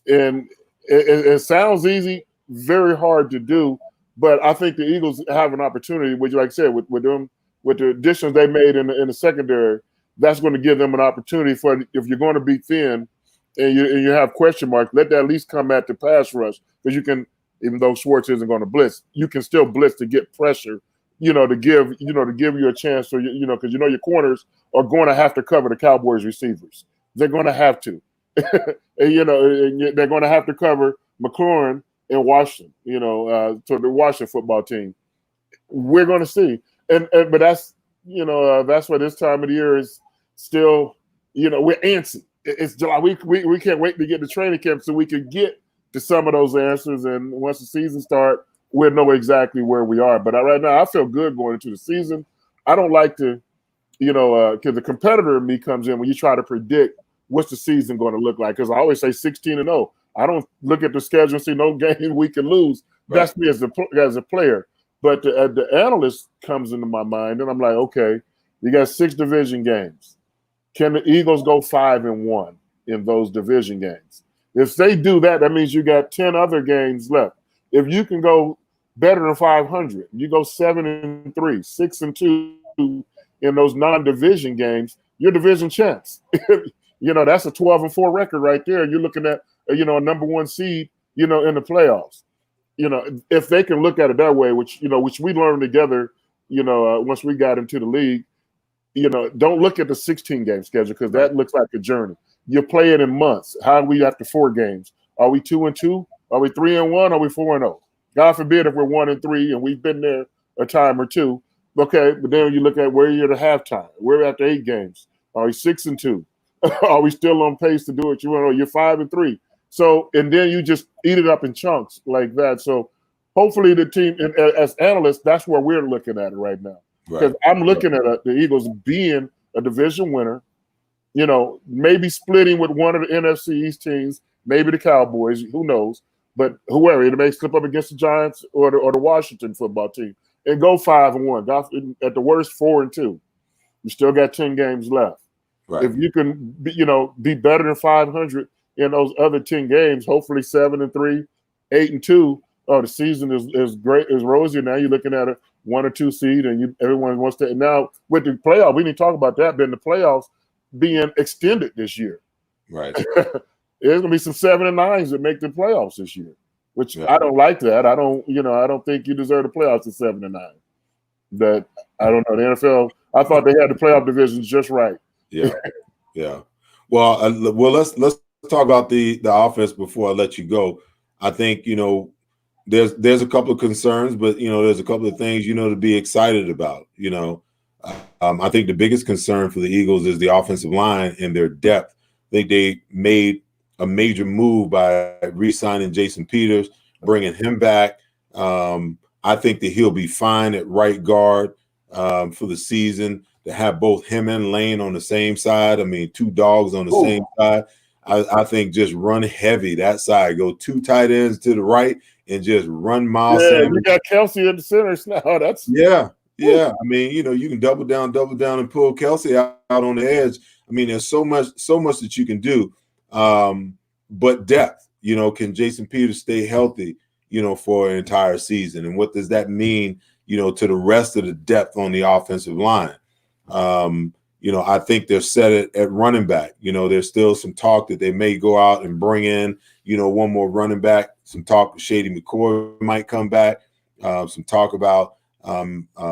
And it sounds easy, very hard to do, but I think the Eagles have an opportunity, which, like I said, with the additions they made in the secondary, that's going to give them an opportunity for, if you're going to be thin and you have question marks, let that at least come at the pass rush, because you can, even though Schwartz isn't going to blitz, you can still blitz to get pressure, to give you a chance. So because your corners are going to have to cover the Cowboys receivers. They're going to have to, and they're going to have to cover McLaurin in Washington. To the Washington football team. We're going to see, but that's that's why this time of the year is still, we're antsy. It's July. We can't wait to get to training camp so we can get to some of those answers. And once the season starts, we'll know exactly where we are. But right now, I feel good going into the season. I don't like to, because the competitor in me comes in when you try to predict what's the season going to look like. Because I always say 16-0. I don't look at the schedule and see no game we can lose. Right. That's me as a player. But the analyst comes into my mind, and I'm like, okay, you got 6 division games. Can the Eagles go 5-1 in those division games? If they do that, that means you got 10 other games left. If you can go better than 500, you go 7-3, 6-2 in those non-division games, you're division champs. That's a 12-4 record right there. You're looking at a number 1 seed, in the playoffs. If they can look at it that way, which we learned together, once we got into the league, don't look at the 16-game schedule because that looks like a journey. You play it in months. How are we after 4 games? Are we 2-2? Are we 3-1? Are we 4-0? God forbid if we're 1-3 and we've been there a time or two. Okay, but then you look at where you're at halftime. We're after 8 games. Are we 6-2? Are we still on pace to do it? You're 5-3. So, and then you just eat it up in chunks like that. So hopefully the team, as analysts, that's where we're looking at it right now. Because I'm looking at the Eagles being a division winner, maybe splitting with one of the NFC East teams, maybe the Cowboys, who knows, but whoever, it may slip up against the Giants or the Washington football team and go 5-1. At the worst, 4-2. You still got 10 games left. Right. If you can, be better than 500 in those other 10 games, hopefully 7-3, 8-2. Oh, the season is great, is rosy. Now you're looking at a 1 or 2 seed, and everyone wants to. Now with the playoff, we didn't talk about that, but in the playoffs being extended this year, right? There's gonna be some 7 and 9s that make the playoffs this year, which I don't like that. I don't think you deserve the playoffs at 7 and 9. But I don't know the NFL. I thought they had the playoff divisions just right. Yeah. Well, let's talk about the offense before I let you go. I think there's a couple of concerns, but there's a couple of things to be excited about. I think the biggest concern for the Eagles is the offensive line and their depth. I think they made a major move by re-signing Jason Peters, bringing him back. I think that he'll be fine at right guard for the season. To have both him and Lane on the same side, 2 dogs on the same side. I think just run heavy that side. Go 2 tight ends to the right and just run Miles Sanders. You got Kelsey in the center now. That's yeah. You can double down, and pull Kelsey out on the edge. There's so much that you can do. But depth, can Jason Peters stay healthy, for an entire season? And what does that mean, to the rest of the depth on the offensive line? I think they're set at running back. There's still some talk that they may go out and bring in, one more running back. Some talk Shady McCoy might come back. Some talk about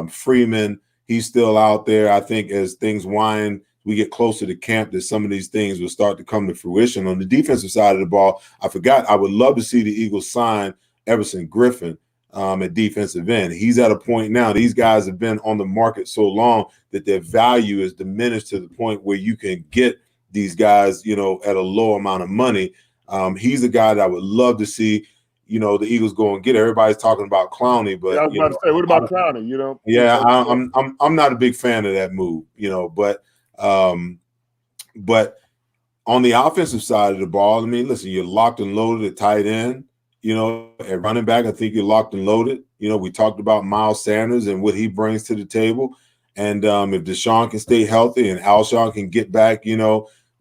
Freeman. He's still out there. I think as things wind, we get closer to camp, that some of these things will start to come to fruition. On the defensive side of the ball, I would love to see the Eagles sign Everson Griffin at defensive end. He's at a point now. These guys have been on the market so long that their value is diminished to the point where you can get these guys, at a low amount of money. He's a guy that I would love to see, the Eagles go and get. Everybody's talking about Clowney, but I was about to say, what about Clowney? Yeah, I'm not a big fan of that move, but on the offensive side of the ball, listen, you're locked and loaded at tight end. At running back, I think you're locked and loaded. We talked about Miles Sanders and what he brings to the table. And if Deshaun can stay healthy and Alshon can get back,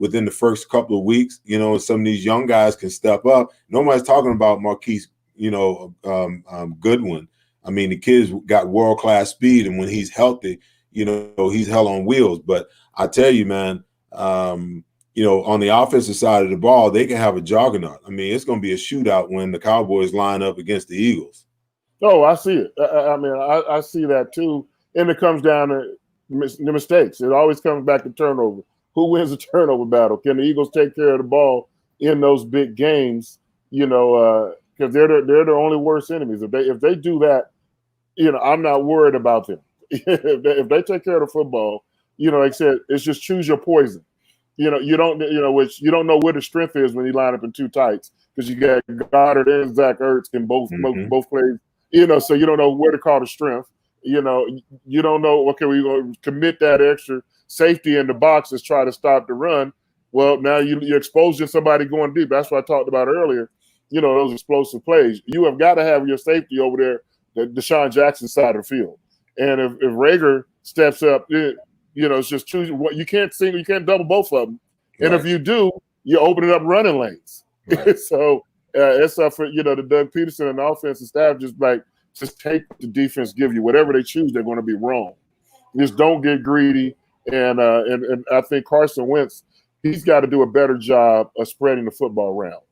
within the first couple of weeks, and some of these young guys can step up. Nobody's talking about Marquise, Goodwin. The kid's got world-class speed, and when he's healthy, he's hell on wheels. But I tell you, man, on the offensive side of the ball, they can have a juggernaut. It's going to be a shootout when the Cowboys line up against the Eagles. Oh, I see it. I see that too. And it comes down to the mistakes. It always comes back to turnover. Who wins the turnover battle? Can the Eagles take care of the ball in those big games? Because they're the only worst enemies. If they do that, I'm not worried about them. if they take care of the football, like I said, it's just choose your poison. You don't know where the strength is when you line up in 2 tights, because you got Goddard and Zach Ertz in both plays. So you don't know where to call the strength. You don't know. Okay, we're going to commit that extra safety in the boxes, try to stop the run. Well, now you're exposing somebody going deep. That's what I talked about earlier. Those explosive plays. You have got to have your safety over there the Deshaun Jackson side of the field. And if Rager steps up, it's just choose what you can't double both of them. And Right. if you do, you're opening up running lanes. Right. So it's up for the Doug Peterson and the offensive staff just take the defense give you. Whatever they choose, they're going to be wrong. Just don't get greedy. And I think Carson Wentz, he's got to do a better job of spreading the football around.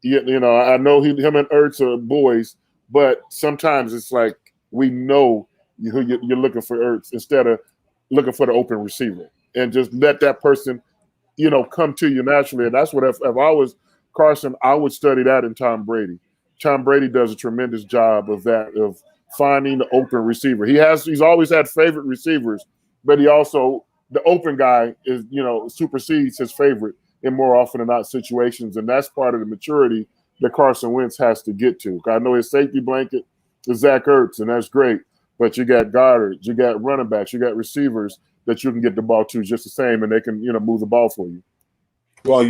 I know him and Ertz are boys, but sometimes it's like we know you're looking for Ertz instead of looking for the open receiver, and just let that person, come to you naturally. And that's what if I was Carson, I would study that in Tom Brady. Tom Brady does a tremendous job of that, of finding the open receiver. He's always had favorite receivers, but he also, the open guy is, supersedes his favorite in more often than not situations. And that's part of the maturity that Carson Wentz has to get to. I know his safety blanket is Zach Ertz, and that's great. But you got guards, you got running backs, you got receivers that you can get the ball to just the same, and they can, move the ball for you. Well,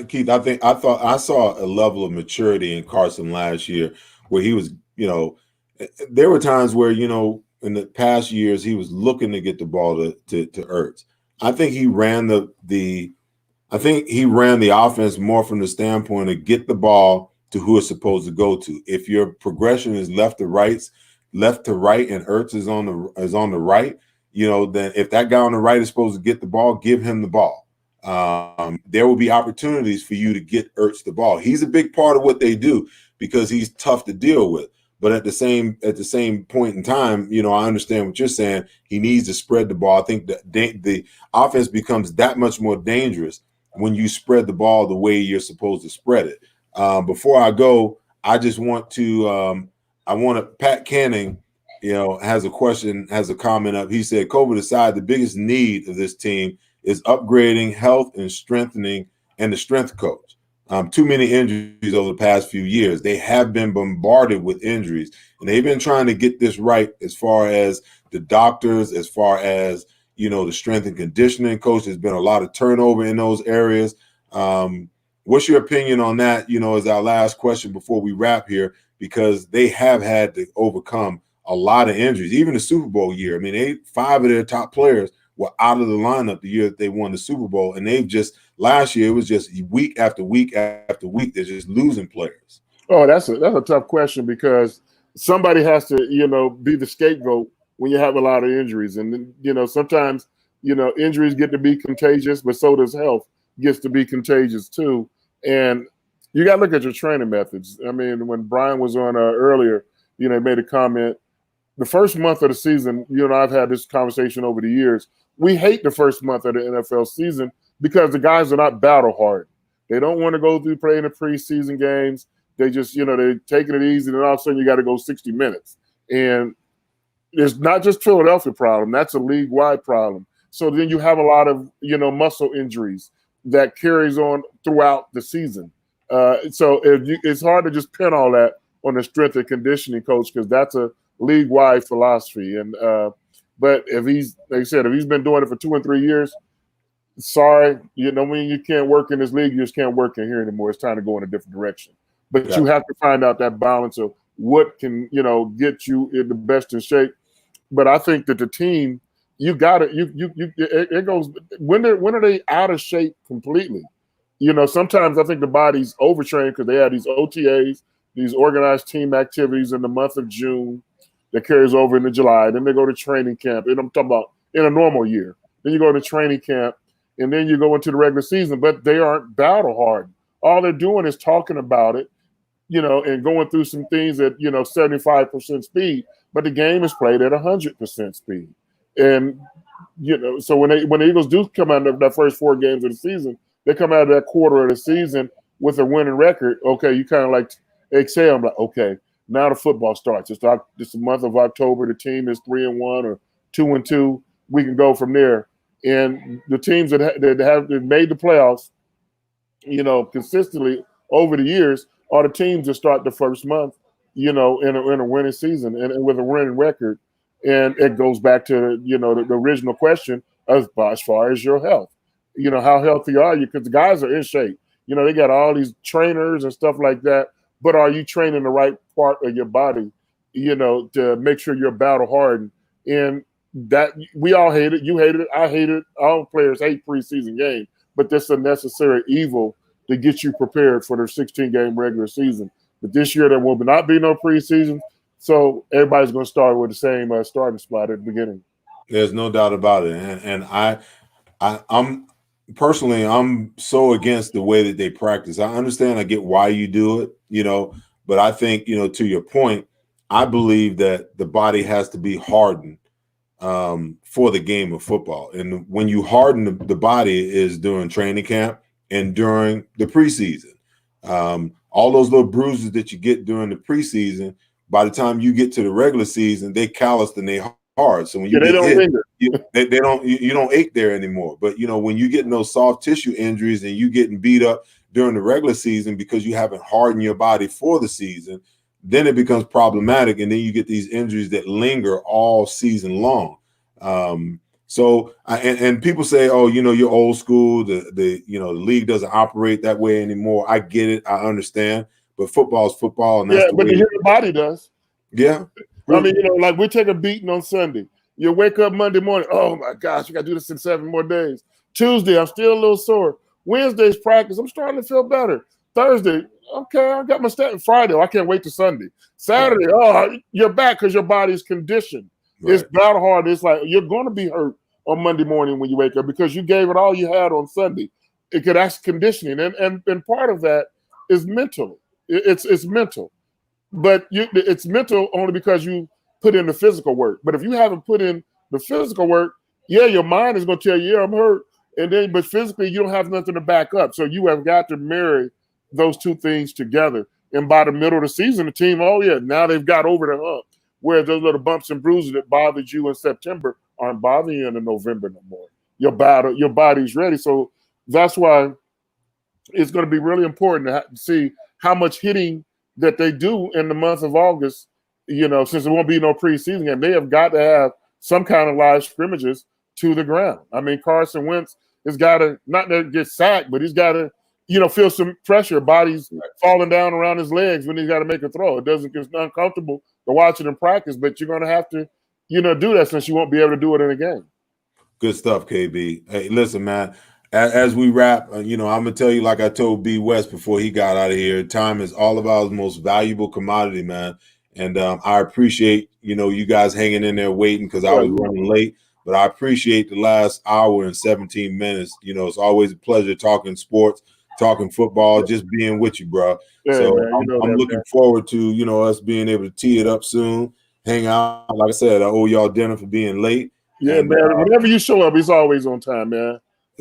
Keith, I thought I saw a level of maturity in Carson last year where he was, there were times where, in the past years, he was looking to get the ball to Ertz. I think he ran the offense more from the standpoint of get the ball to who it's supposed to go to. If your progression is left to right, and Ertz is on the right, then if that guy on the right is supposed to get the ball, give him the ball. There will be opportunities for you to get Ertz the ball. He's a big part of what they do because he's tough to deal with. But at the same point in time, I understand what you're saying. He needs to spread the ball. I think the offense becomes that much more dangerous when you spread the ball the way you're supposed to spread it. Before I go, I just want to Pat Canning, has a comment up. He said, COVID aside, the biggest need of this team is upgrading health and strengthening and the strength coach. Too many injuries over the past few years. They have been bombarded with injuries, and they've been trying to get this right as far as the doctors, as far as, the strength and conditioning coach. There's been a lot of turnover in those areas. What's your opinion on that, as our last question before we wrap here, because they have had to overcome a lot of injuries, even the Super Bowl year. I mean, 5 of their top players were out of the lineup the year that they won the Super Bowl. And last year, it was just week after week after week, they're just losing players. Oh, that's a tough question because somebody has to, be the scapegoat when you have a lot of injuries. And, sometimes, injuries get to be contagious, but so does health gets to be contagious too. And you got to look at your training methods. I mean, when Brian was on earlier, he made a comment. The first month of the season, I've had this conversation over the years. We hate the first month of the NFL season because the guys are not battle hard. They don't want to go through playing the preseason games. They just, they're taking it easy, and then all of a sudden you got to go 60 minutes. And it's not just Philadelphia problem. That's a league-wide problem. So then you have a lot of, muscle injuries that carries on throughout the season. So it's hard to just pin all that on the strength and conditioning coach because that's a league-wide philosophy. And but if he's, like I said, if he's been doing it for 2 and 3 years, sorry, when you can't work in this league, you just can't work in here anymore. It's time to go in a different direction. But you have to find out that balance of what can, get you in the best in shape. But I think that the team, you got it. It goes. When are they out of shape completely? Sometimes I think the body's overtrained because they have these OTAs, these organized team activities in the month of June that carries over into July. Then they go to training camp. And I'm talking about in a normal year. Then you go to training camp, and then you go into the regular season. But they aren't battle hardened. All they're doing is talking about it, and going through some things at 75% speed. But the game is played at 100% speed. And so when the Eagles do come out of that first 4 games of the season, they come out of that quarter of the season with a winning record. Okay, you kind of like exhale. I'm like, okay, now the football starts. It's the month of October. The team is 3-1 or 2-2. We can go from there. And the teams that have made the playoffs, consistently over the years, are the teams that start the first month, in a winning season and with a winning record. And it goes back to, the original question as far as your health. How healthy are you? Because the guys are in shape. They got all these trainers and stuff like that. But are you training the right part of your body to make sure you're battle hardened. And that we all hate it. You hate it. I hate it. All players hate preseason games, but that's a necessary evil to get you prepared for their 16-game regular season. But this year there will not be no preseason, so everybody's going to start with the same starting spot at the beginning. There's no doubt about it, and I'm personally, I'm so against the way that they practice. I understand, I get why you do it, but I think, to your point, I believe that the body has to be hardened for the game of football. And when you harden the body is during training camp and during the preseason. All those little bruises that you get during the preseason, by the time you get to the regular season, they calloused and they hard. So when you get hit, you don't ache there anymore. But when you getting those soft tissue injuries and you getting beat up during the regular season because you haven't hardened your body for the season, then it becomes problematic, and then you get these injuries that linger all season long. So people say, oh, you're old school. The league doesn't operate that way anymore. I get it. I understand. But football is football, and that's the but way the human body does. Yeah. I mean, like we take a beating on Sunday. You wake up Monday morning, oh my gosh, we got to do this in 7 more days. Tuesday, I'm still a little sore. Wednesday's practice, I'm starting to feel better. Thursday, okay, I got my stat. Friday, I can't wait to Sunday. Saturday, you're back because your body's conditioned. Right. It's battle hard. It's like you're going to be hurt on Monday morning when you wake up because you gave it all you had on Sunday. It could ask conditioning, and part of that is mental. It's mental. But it's mental only because you put in the physical work. But if you haven't put in the physical work, your mind is going to tell you, I'm hurt. But physically, you don't have nothing to back up. So you have got to marry those two things together. And by the middle of the season, the team, now they've got over the hump. Where those little bumps and bruises that bothered you in September aren't bothering you in November no more. Your body's ready. So that's why it's going to be really important to see how much hitting that they do in the month of August, since there won't be no preseason game. They have got to have some kind of live scrimmages to the ground. I mean, Carson Wentz has got to not get sacked, but he's got to, feel some pressure. Body's falling down around his legs when he's got to make a throw. It's uncomfortable to watch it in practice, but you're going to have to, do that since you won't be able to do it in a game. Good stuff, KB. Hey, listen, man. As we wrap, I'm going to tell you, like I told B West before he got out of here, time is all of our most valuable commodity, man. And I appreciate, you guys hanging in there waiting because I was running late. But I appreciate the last hour and 17 minutes. It's always a pleasure talking sports, talking football, just being with you, bro. Yeah, so man, I'm looking forward to, us being able to tee it up soon, hang out. Like I said, I owe y'all dinner for being late. Yeah, and, man. Whenever you show up, it's always on time, man.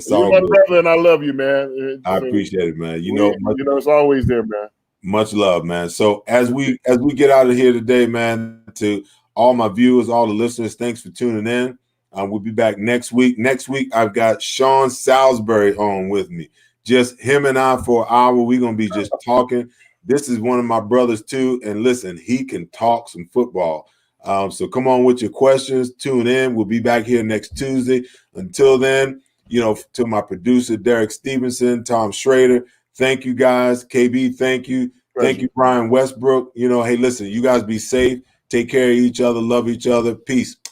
You're my brother, and I love you, man. I appreciate it, man. It's always there, man. Much love, man. So as we get out of here today, man, to all my viewers, all the listeners, thanks for tuning in. We'll be back next week. Next week, I've got Sean Salisbury on with me. Just him and I for an hour. We're going to be just talking. This is one of my brothers, too. And listen, he can talk some football. So come on with your questions. Tune in. We'll be back here next Tuesday. Until then, to my producer, Derek Stevenson, Tom Schrader, thank you, guys. KB, thank you. Pleasure. Thank you, Brian Westbrook. Hey, listen, you guys be safe. Take care of each other. Love each other. Peace.